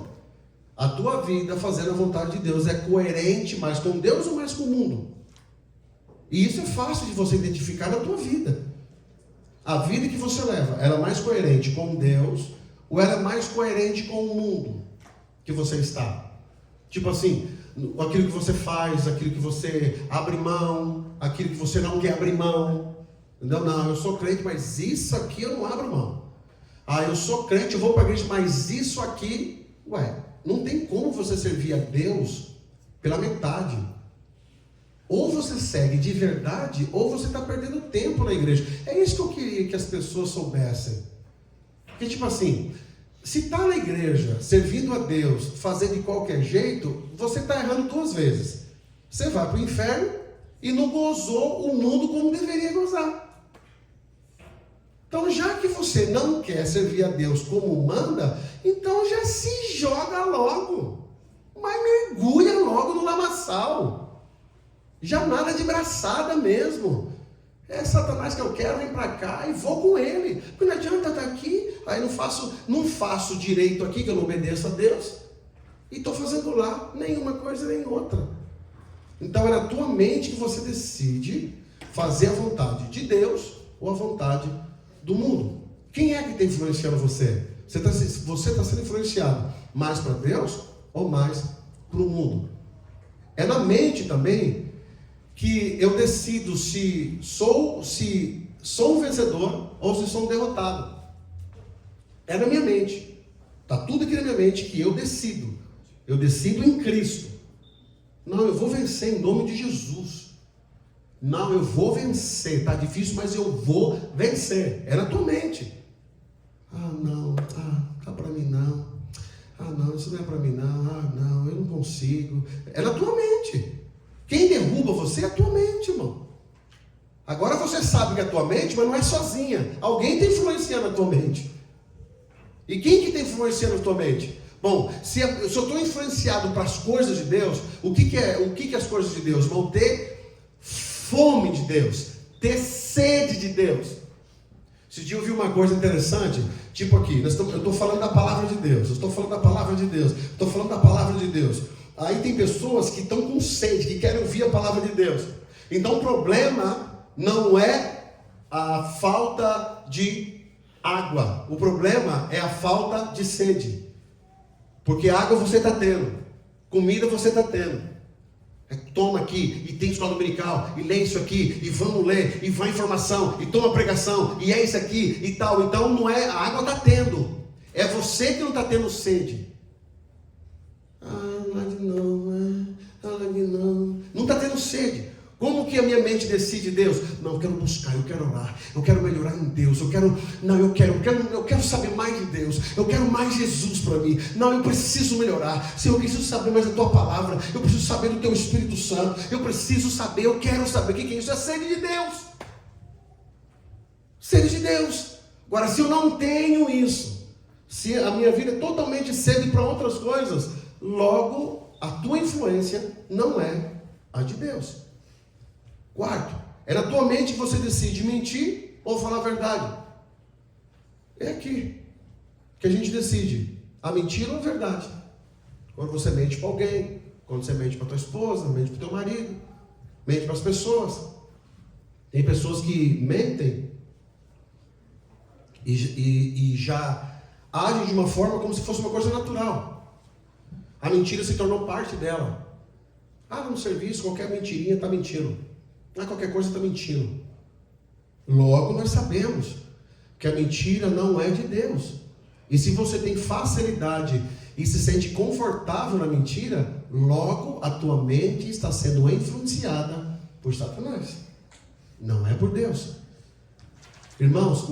a tua vida fazendo a vontade de Deus é coerente mais com Deus ou mais com o mundo? E isso é fácil de você identificar na tua vida. A vida que você leva, ela é mais coerente com Deus ou ela é mais coerente com o mundo que você está? Tipo assim, aquilo que você faz, aquilo que você abre mão, aquilo que você não quer abrir mão. Não, eu sou crente, mas isso aqui eu não abro mão. Eu sou crente, eu vou para a igreja, mas isso aqui, não tem como você servir a Deus pela metade. Ou você segue de verdade, ou você está perdendo tempo na igreja. É isso que eu queria que as pessoas soubessem. Porque tipo assim, se está na igreja, servindo a Deus, fazendo de qualquer jeito, você está errando duas vezes. Você vai para o inferno e não gozou o mundo como deveria gozar. Então, já que você não quer servir a Deus como manda, então já se joga logo. Mas mergulha logo no lamaçal. Já nada de braçada mesmo. É Satanás que eu quero, vem para cá e vou com ele. Porque não adianta estar aqui, aí não faço direito aqui, que eu não obedeço a Deus. E estou fazendo lá nenhuma coisa nem outra. Então é na tua mente que você decide fazer a vontade de Deus ou a vontade do mundo. Quem é que está influenciando você? Você está sendo influenciado mais para Deus ou mais para o mundo? É na mente também que eu decido se sou um vencedor ou se sou um derrotado. É na minha mente. Está tudo aqui na minha mente que eu decido. Eu decido em Cristo. Não, eu vou vencer em nome de Jesus. Não, eu vou vencer. Está difícil, mas eu vou vencer. É na tua mente. Não, tá para mim não. Não, isso não é para mim não. Não, eu não consigo. É na tua mente. Quem derruba você é a tua mente, irmão. Agora você sabe que é a tua mente, mas não é sozinha. Alguém está influenciando a tua mente. E quem que está influenciando a tua mente? Bom, se eu estou influenciado para as coisas de Deus, o que as coisas de Deus? Vão ter fome de Deus, ter sede de Deus. Esse dia eu vi uma coisa interessante, tipo aqui, eu estou falando da palavra de Deus, eu estou falando da palavra de Deus, estou falando da palavra de Deus. Aí tem pessoas que estão com sede, que querem ouvir a palavra de Deus. Então o problema não é a falta de água, o problema é a falta de sede. Porque água você está tendo, comida você está tendo. Toma aqui, e tem escola dominical, e lê isso aqui, e vamos ler, e vai informação, e toma pregação, e é isso aqui, e tal. Então não é, a água está tendo, é você que não está tendo sede. Não está tendo sede. Como que a minha mente decide Deus? Não, eu quero buscar, eu quero orar, eu quero melhorar em Deus, eu quero saber mais de Deus, eu quero mais Jesus para mim. Não, eu preciso melhorar. Senhor, eu preciso saber mais da tua palavra, eu preciso saber do teu Espírito Santo, eu preciso saber, eu quero saber. O que é isso? É sede de Deus. Sede de Deus. Agora, se eu não tenho isso, se a minha vida é totalmente sede para outras coisas, logo a tua influência não é a de Deus. Quarto, é na tua mente que você decide mentir ou falar a verdade. É aqui que a gente decide a mentira ou a verdade. Quando você mente para alguém, quando você mente para tua esposa, mente para o teu marido, mente para as pessoas. Tem pessoas que mentem e já agem de uma forma como se fosse uma coisa natural. A mentira se tornou parte dela. No serviço, qualquer mentirinha está mentindo. Qualquer coisa está mentindo. Logo nós sabemos que a mentira não é de Deus. E se você tem facilidade e se sente confortável na mentira, logo a tua mente está sendo influenciada por Satanás. Não é por Deus. Irmãos,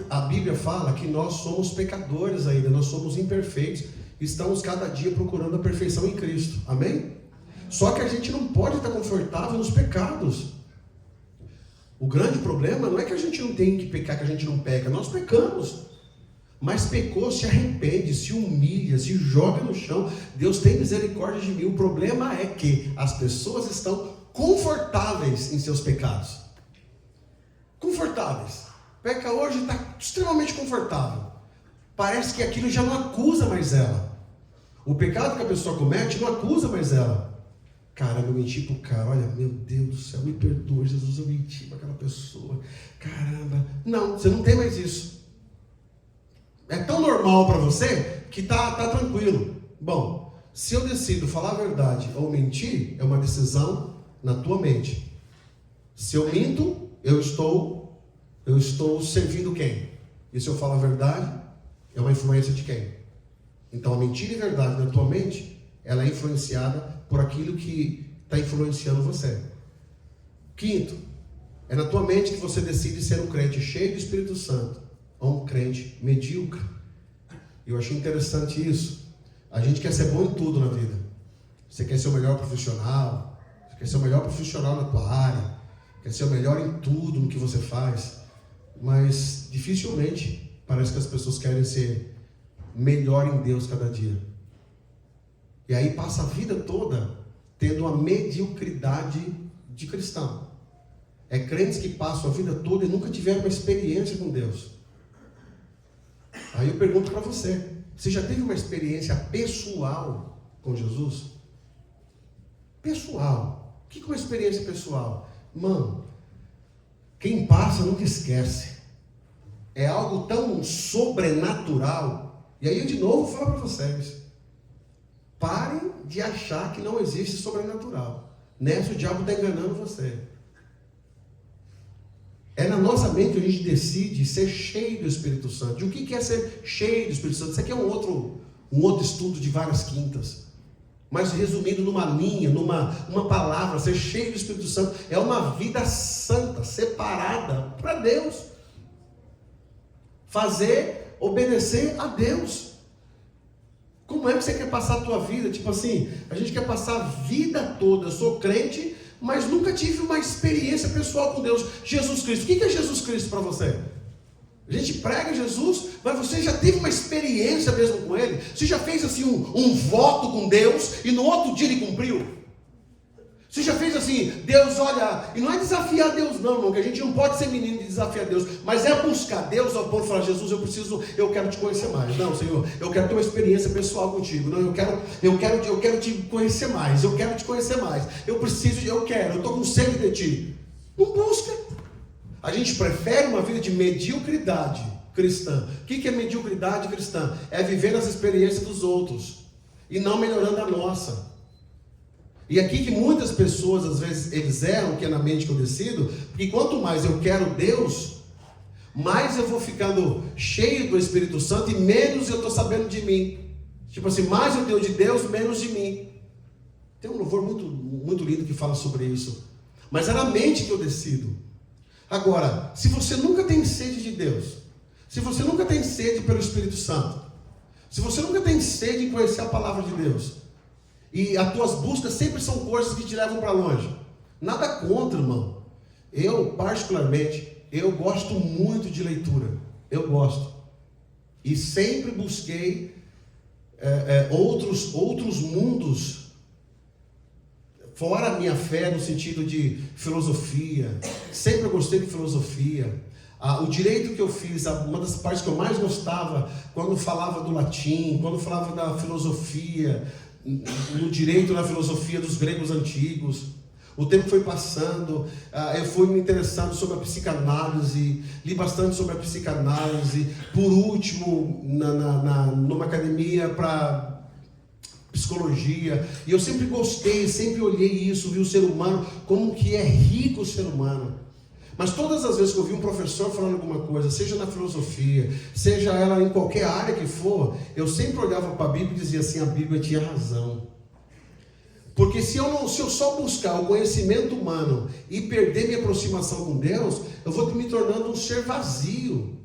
a Bíblia fala que nós somos pecadores ainda, nós somos imperfeitos, estamos cada dia procurando a perfeição em Cristo. Amém? Só que a gente não pode estar confortável nos pecados. O grande problema não é que a gente não tem que pecar, que a gente não peca. Nós pecamos. Mas pecou, se arrepende, se humilha, se joga no chão. Deus tem misericórdia de mim. O problema é que as pessoas estão confortáveis em seus pecados. Confortáveis. Peca hoje, está extremamente confortável. Parece que aquilo já não acusa mais ela. O pecado que a pessoa comete não acusa mais ela. Caramba, eu menti pro cara, olha, meu Deus do céu, me perdoa, Jesus, eu menti para aquela pessoa. Caramba, não, você não tem mais isso. É tão normal para você que tá tranquilo. Bom, se eu decido falar a verdade ou mentir, é uma decisão na tua mente. Se eu minto, eu estou servindo quem? E se eu falo a verdade, é uma influência de quem? Então a mentira e a verdade na tua mente, ela é influenciada por aquilo que está influenciando você. Quinto, é na tua mente que você decide ser um crente cheio do Espírito Santo ou um crente medíocre. Eu achei interessante isso. A gente quer ser bom em tudo na vida. Você quer ser o melhor profissional, você quer ser o melhor profissional na tua área, quer ser o melhor em tudo no que você faz, mas dificilmente parece que as pessoas querem ser melhor em Deus cada dia. E aí passa a vida toda tendo uma mediocridade de cristão. É crentes que passam a vida toda e nunca tiveram uma experiência com Deus. Aí eu pergunto para você, você já teve uma experiência pessoal com Jesus? Pessoal. O que é uma experiência pessoal? Mano, quem passa nunca esquece. É algo tão sobrenatural. E aí eu de novo vou falar para vocês. Parem de achar que não existe sobrenatural. Nessa o diabo está enganando você. É na nossa mente que a gente decide ser cheio do Espírito Santo. E o que é ser cheio do Espírito Santo? Isso aqui é um outro estudo de várias quintas. Mas resumindo numa linha, uma palavra, ser cheio do Espírito Santo é uma vida santa, separada para Deus. Obedecer a Deus. Como é que você quer passar a tua vida? Tipo assim, a gente quer passar a vida toda, eu sou crente, mas nunca tive uma experiência pessoal com Deus. Jesus Cristo, o que é Jesus Cristo para você? A gente prega Jesus, mas você já teve uma experiência mesmo com Ele? Você já fez assim um voto com Deus e no outro dia Ele cumpriu? Você já fez assim, Deus olha, e não é desafiar Deus não, irmão, que a gente não pode ser menino de desafiar Deus, mas é buscar Deus ao ponto de falar, Jesus, eu quero te conhecer mais. Não, Senhor, eu quero ter uma experiência pessoal contigo. Não, eu quero te conhecer mais, eu quero te conhecer mais. Eu estou com sede de ti. Não busca. A gente prefere uma vida de mediocridade cristã. O que é mediocridade cristã? É viver nas experiências dos outros e não melhorando a nossa. E aqui que muitas pessoas, às vezes, eles erram, que é na mente que eu decido, porque quanto mais eu quero Deus, mais eu vou ficando cheio do Espírito Santo e menos eu estou sabendo de mim. Tipo assim, mais eu tenho de Deus, menos de mim. Tem um louvor muito, muito lindo que fala sobre isso. Mas é na mente que eu decido. Agora, se você nunca tem sede de Deus, se você nunca tem sede pelo Espírito Santo, se você nunca tem sede em conhecer a palavra de Deus, e as tuas buscas sempre são coisas que te levam para longe, nada contra, irmão. Eu, particularmente, eu gosto muito de leitura. Eu gosto. E sempre busquei outros mundos, fora a minha fé, no sentido de filosofia. Sempre eu gostei de filosofia. O direito que eu fiz, uma das partes que eu mais gostava, quando falava do latim, quando falava da filosofia, no direito, na filosofia dos gregos antigos. O tempo foi passando, eu fui me interessando sobre a psicanálise, li bastante sobre a psicanálise. Por último, numa academia para psicologia, e eu sempre gostei, sempre olhei isso, vi o ser humano, como que é rico o ser humano. Mas todas as vezes que eu vi um professor falando alguma coisa, seja na filosofia, seja ela em qualquer área que for, eu sempre olhava para a Bíblia e dizia assim: a Bíblia tinha razão. Porque se eu só buscar o conhecimento humano e perder minha aproximação com Deus, eu vou me tornando um ser vazio,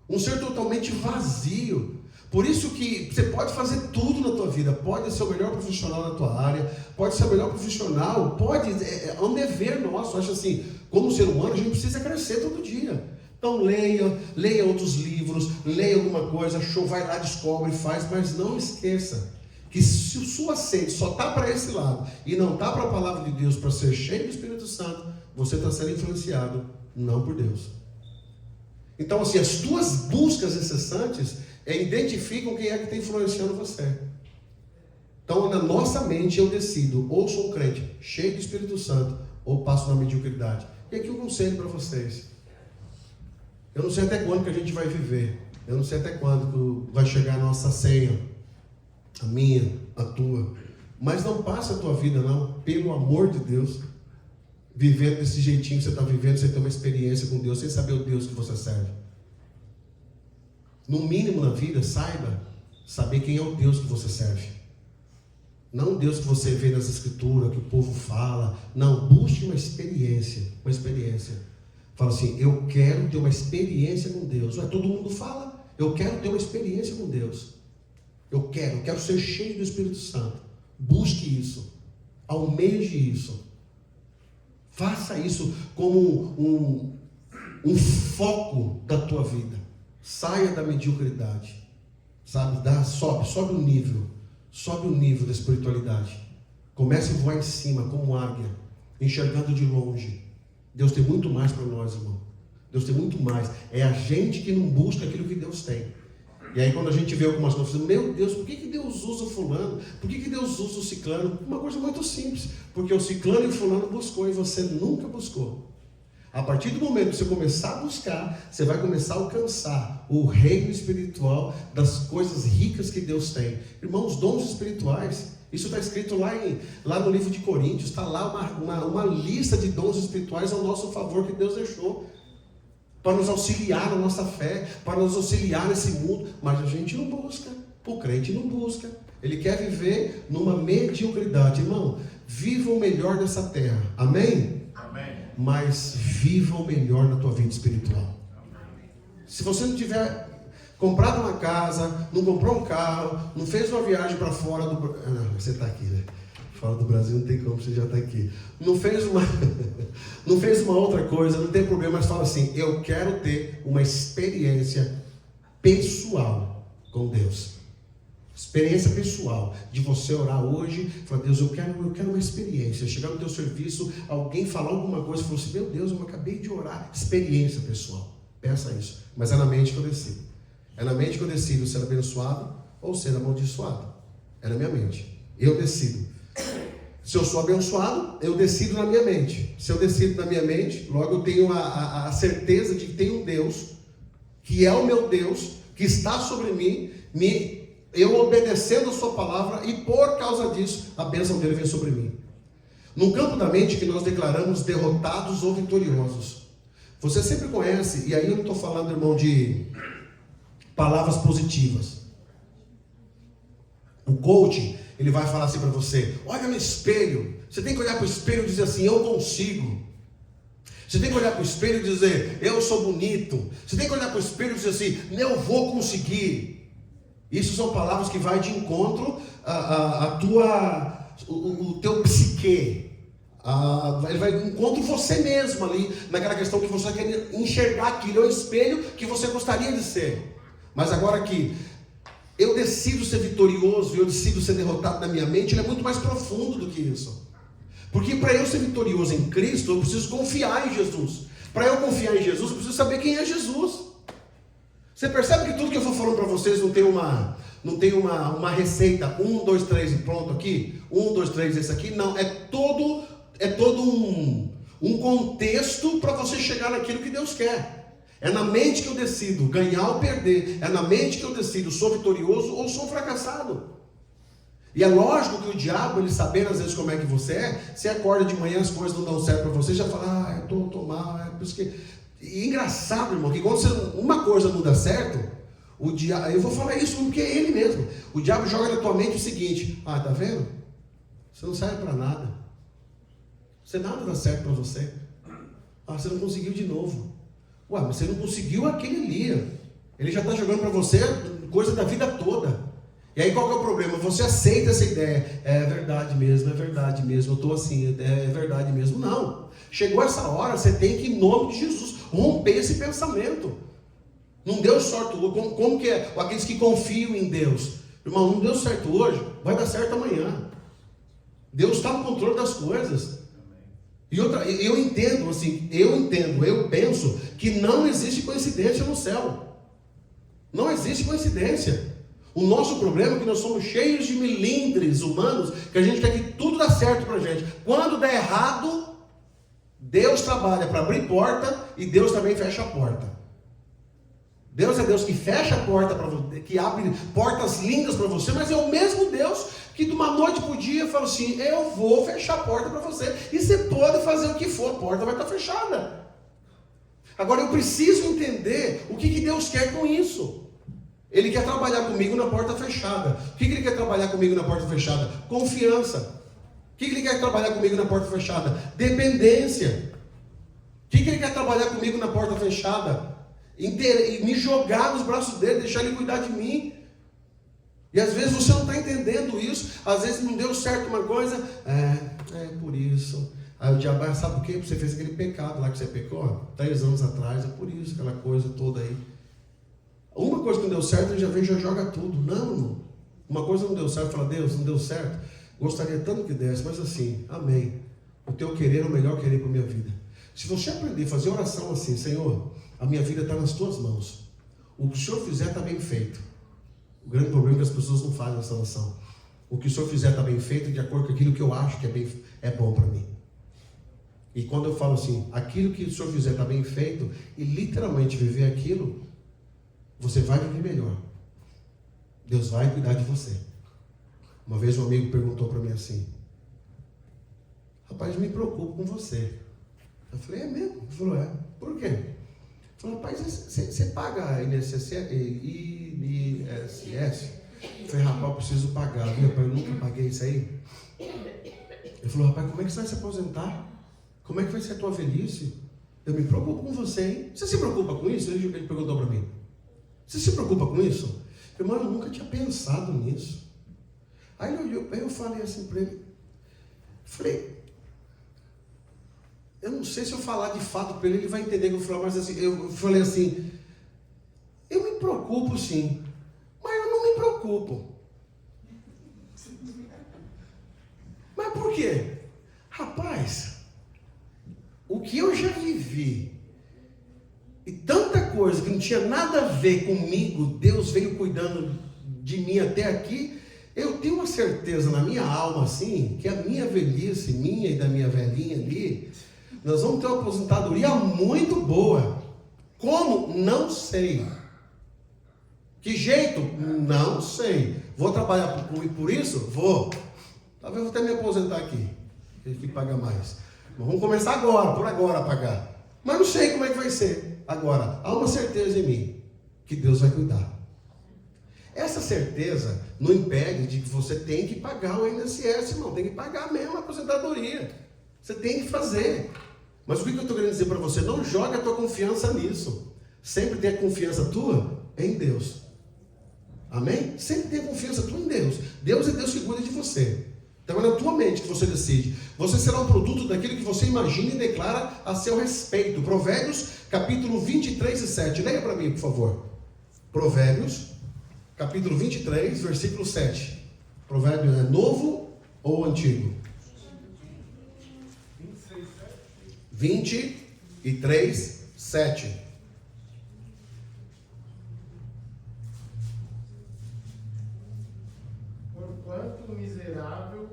um ser totalmente vazio. Por isso que você pode fazer tudo na tua vida, pode ser o melhor profissional na tua área, pode ser o melhor profissional, é um dever nosso. Eu acho assim, como ser humano, a gente precisa crescer todo dia. Então leia outros livros, leia alguma coisa, show, vai lá, descobre, faz, mas não esqueça que se sua sede só está para esse lado e não está para a palavra de Deus, para ser cheio do Espírito Santo, você está sendo influenciado não por Deus. Então assim, as tuas buscas incessantes identificam quem é que está influenciando você. Então na nossa mente eu decido, ou sou um crente cheio do Espírito Santo, ou passo na mediocridade. E aqui um conselho para vocês. Eu não sei até quando que a gente vai viver, eu não sei até quando que vai chegar a nossa senha, a minha, a tua, mas não passa a tua vida não, pelo amor de Deus, vivendo desse jeitinho que você está vivendo, sem ter uma experiência com Deus, sem saber o Deus que você serve. No mínimo na vida, saiba saber quem é o Deus que você serve. Não o Deus que você vê nas escrituras, que o povo fala. Não, busque uma experiência. Uma experiência. Fala assim, eu quero ter uma experiência com Deus. Ué, todo mundo fala, eu quero ter uma experiência com Deus. Eu quero ser cheio do Espírito Santo. Busque isso. Almeje isso. Faça isso como um foco da tua vida. Saia da mediocridade. Sabe? Sobe o nível. Sobe o nível da espiritualidade. Comece a voar em cima como águia, enxergando de longe. Deus tem muito mais para nós, irmão. Deus tem muito mais. É a gente que não busca aquilo que Deus tem. E aí quando a gente vê algumas coisas, meu Deus, por que Deus usa o fulano? Por que Deus usa o ciclano? Uma coisa muito simples. Porque o ciclano e o fulano buscou e você nunca buscou. A partir do momento que você começar a buscar, você vai começar a alcançar o reino espiritual das coisas ricas que Deus tem. Irmãos, dons espirituais, isso está escrito lá no livro de Coríntios, está lá uma lista de dons espirituais ao nosso favor que Deus deixou, para nos auxiliar na nossa fé, para nos auxiliar nesse mundo, mas a gente não busca, o crente não busca, ele quer viver numa mediocridade. Irmão, viva o melhor dessa terra, amém? Amém. Mas viva o melhor na tua vida espiritual. Se você não tiver comprado uma casa, não comprou um carro, não fez uma viagem para fora do Brasil, você está aqui, né? Fora do Brasil não tem como, você já está aqui. Não fez uma outra coisa, não tem problema, mas fala assim, eu quero ter uma experiência pessoal com Deus. Experiência pessoal, de você orar hoje, falar, Deus, eu quero uma experiência. Chegar no teu serviço, alguém falar alguma coisa, falar assim, meu Deus, eu acabei de orar. Experiência pessoal, peça isso. Mas é na mente que eu decido. É na mente que eu decido ser abençoado ou ser amaldiçoado. É na minha mente. Eu decido. Se eu sou abençoado, eu decido na minha mente. Se eu decido na minha mente, logo eu tenho a certeza de que tem um Deus, que é o meu Deus, que está sobre mim, eu obedecendo a sua palavra, e por causa disso, a bênção dele vem sobre mim. No campo da mente que nós declaramos derrotados ou vitoriosos. Você sempre conhece, e aí eu não estou falando, irmão, de palavras positivas. O coaching, ele vai falar assim para você, olha no espelho, Você tem que olhar para o espelho e dizer assim, eu consigo. Você tem que olhar para o espelho e dizer, eu sou bonito. Você tem que olhar para o espelho e dizer assim, eu vou conseguir. Isso são palavras que vai de encontro o teu psique. Ele vai de encontro você mesmo ali, naquela questão que você quer enxergar aquilo, é o espelho que você gostaria de ser. Mas agora que eu decido ser vitorioso e eu decido ser derrotado na minha mente, ele é muito mais profundo do que isso. Porque para eu ser vitorioso em Cristo, eu preciso confiar em Jesus. Para eu confiar em Jesus, eu preciso saber quem é Jesus. Você percebe que tudo que eu vou falando para vocês não tem uma receita, 1, 2, 3 e pronto aqui? 1, 2, 3, esse aqui? Não, é todo um contexto para você chegar naquilo que Deus quer. É na mente que eu decido ganhar ou perder. É na mente que eu decido, sou vitorioso ou sou fracassado. E é lógico que o diabo, ele sabendo às vezes como é que você acorda de manhã, as coisas não dão certo para você, já fala, eu tô mal, é por isso que... E engraçado, irmão, que quando uma coisa não dá certo, o diabo, eu vou falar isso porque é ele mesmo, o diabo joga na tua mente o seguinte, tá vendo? Você não serve para nada. Nada dá certo para você. Você não conseguiu de novo. Mas você não conseguiu aquele ali. Ele já está jogando para você coisa da vida toda. E aí qual que é o problema? Você aceita essa ideia. É verdade mesmo, eu estou assim, é verdade mesmo. Não. Chegou essa hora, você tem que, em nome de Jesus, romper esse pensamento. Não deu certo hoje. Como que é? Aqueles que confiam em Deus. Irmão, não deu certo hoje, vai dar certo amanhã. Deus está no controle das coisas. E outra, eu penso que não existe coincidência no céu. Não existe coincidência. O nosso problema é que nós somos cheios de milindres humanos, que a gente quer que tudo dá certo pra gente. Quando der errado, Deus trabalha para abrir porta e Deus também fecha a porta. Deus é Deus que fecha a porta para você, que abre portas lindas para você, mas é o mesmo Deus que de uma noite para o dia fala assim, eu vou fechar a porta para você. E você pode fazer o que for, a porta vai estar fechada. Agora eu preciso entender o que Deus quer com isso. Ele quer trabalhar comigo na porta fechada. O que Ele quer trabalhar comigo na porta fechada? Confiança. O que Ele quer trabalhar comigo na porta fechada? Dependência. O que Ele quer trabalhar comigo na porta fechada? Me jogar nos braços dele, deixar ele cuidar de mim. E às vezes você não está entendendo isso. Às vezes não deu certo uma coisa. Por isso. Aí o diabo, sabe o quê? Você fez aquele pecado lá que você pecou 3 anos atrás. É por isso, aquela coisa toda aí. Uma coisa que não deu certo, ele já vem e já joga tudo. Não, irmão. Uma coisa não deu certo, fala, Deus, não deu certo. Gostaria tanto que desse, mas assim, amém. O teu querer é o melhor querer para a minha vida. Se você aprender a fazer oração assim, Senhor, a minha vida está nas tuas mãos. O que o Senhor fizer está bem feito. O grande problema é que as pessoas não fazem essa oração. O que o Senhor fizer está bem feito de acordo com aquilo que eu acho que é bom para mim. E quando eu falo assim, aquilo que o Senhor fizer está bem feito, e literalmente viver aquilo, você vai viver melhor. Deus vai cuidar de você. Uma vez um amigo perguntou para mim assim, rapaz, eu me preocupo com você. Eu falei, é mesmo? Ele falou, por quê? Ele falou, rapaz, você paga INSS? Eu falei, rapaz, eu preciso pagar, viu? Rapaz, eu nunca paguei isso aí. Ele falou, rapaz, como é que você vai se aposentar? Como é que vai ser a tua velhice? Eu me preocupo com você, hein? Você se preocupa com isso? Ele perguntou para mim. Você se preocupa com isso? Irmão, eu nunca tinha pensado nisso. Aí ele olhou, aí eu falei assim para ele. Eu não sei se eu falar de fato para ele vai entender que eu falo, mas assim, eu falei assim, eu me preocupo sim, mas eu não me preocupo. Mas por quê? Rapaz, o que eu já vivi, e tanta coisa que não tinha nada a ver comigo, Deus veio cuidando de mim até aqui, eu tenho uma certeza na minha alma, assim, que a minha velhice, minha e da minha velhinha ali, nós vamos ter uma aposentadoria muito boa. Como? Não sei. Que jeito? Não sei. Vou trabalhar por isso? Vou. Talvez eu vou até me aposentar aqui. Ele que paga mais. Mas vamos começar agora, por agora a pagar. Mas não sei como é que vai ser. Agora, há uma certeza em mim, que Deus vai cuidar. Essa certeza não impede de que você tem que pagar o INSS, irmão. Tem que pagar mesmo a aposentadoria. Você tem que fazer. Mas o que eu estou querendo dizer para você? Não joga a tua confiança nisso. Sempre tenha confiança tua em Deus. Amém? Sempre tenha confiança tua em Deus. Deus é Deus que cuida de você. Então é na tua mente que você decide. Você será um produto daquilo que você imagina e declara a seu respeito. Provérbios, capítulo 23 e 7. Leia para mim, por favor. Provérbios, capítulo 23, versículo 7. Provérbio é novo ou antigo? 23, 7. Porquanto o miserável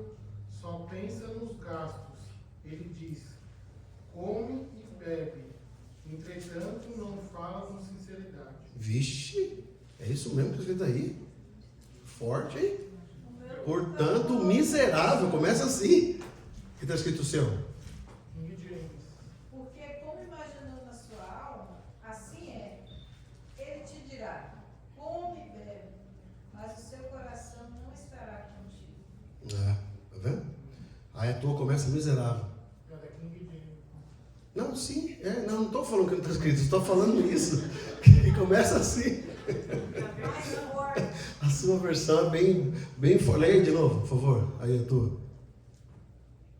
só pensa nos gastos, ele diz, come e bebe, entretanto não fala com sinceridade. Vixe, é isso mesmo que está escrito aí. Forte, hein? Portanto, o miserável, começa assim. O que está escrito o seu? King James. Porque como imaginou na sua alma, assim é. Ele te dirá, come e bebe, mas o seu coração não estará contigo. Tá vendo? Aí a tua começa miserável. É da King James. Não, sim, não estou falando que não está escrito, estou falando isso. Que começa assim. Mais forte. A sua versão é bem forte. Leia de novo, por favor. Aí a tua.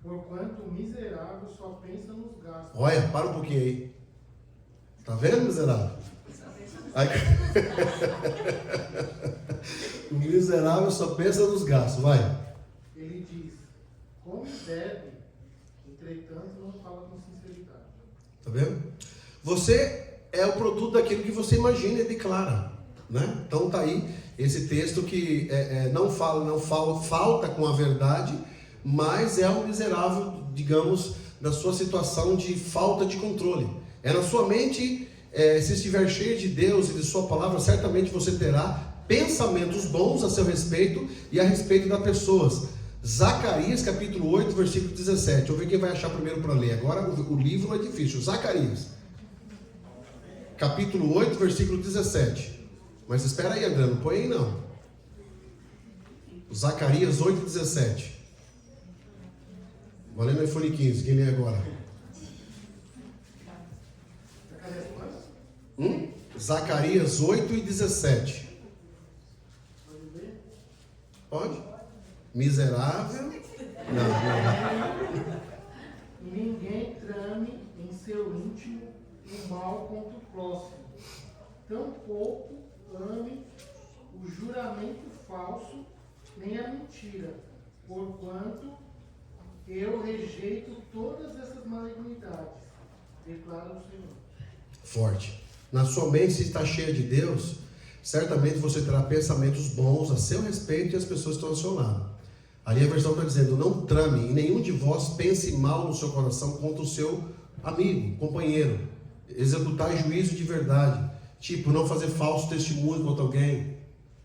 Porquanto o miserável só pensa nos gastos. Olha, para um pouquinho aí. Tá vendo, miserável? Aí... O miserável só pensa nos gastos, vai. Ele diz, come e bebe, entretanto não fala com sinceridade. Tá vendo? Você é o produto daquilo que você imagina e declara, né? Então tá aí esse texto que não falta com a verdade, mas é um miserável, digamos, da sua situação de falta de controle. É na sua mente, se estiver cheio de Deus e de sua palavra, certamente você terá pensamentos bons a seu respeito e a respeito das pessoas. Zacarias capítulo 8, versículo 17. Vamos ver quem vai achar primeiro para ler. Agora o livro é difícil. Zacarias capítulo 8, versículo 17. Mas espera aí, André, não põe aí não. Zacarias 8, 17. Vou ler no iPhone 15. Quem lê agora? Zacarias 8 e 17. Pode? Miserável? Não. Ninguém trame em seu íntimo o mal contra o próximo. Tampouco ame o juramento falso, nem a mentira, porquanto eu rejeito todas essas malignidades, declara o Senhor. Forte. Na sua mente, se está cheia de Deus, certamente você terá pensamentos bons a seu respeito e as pessoas que estão ao seu lado. Ali a versão está dizendo, não trame, e nenhum de vós pense mal no seu coração contra o seu amigo, companheiro. Executar juízo de verdade. Tipo, não fazer falso testemunho contra alguém.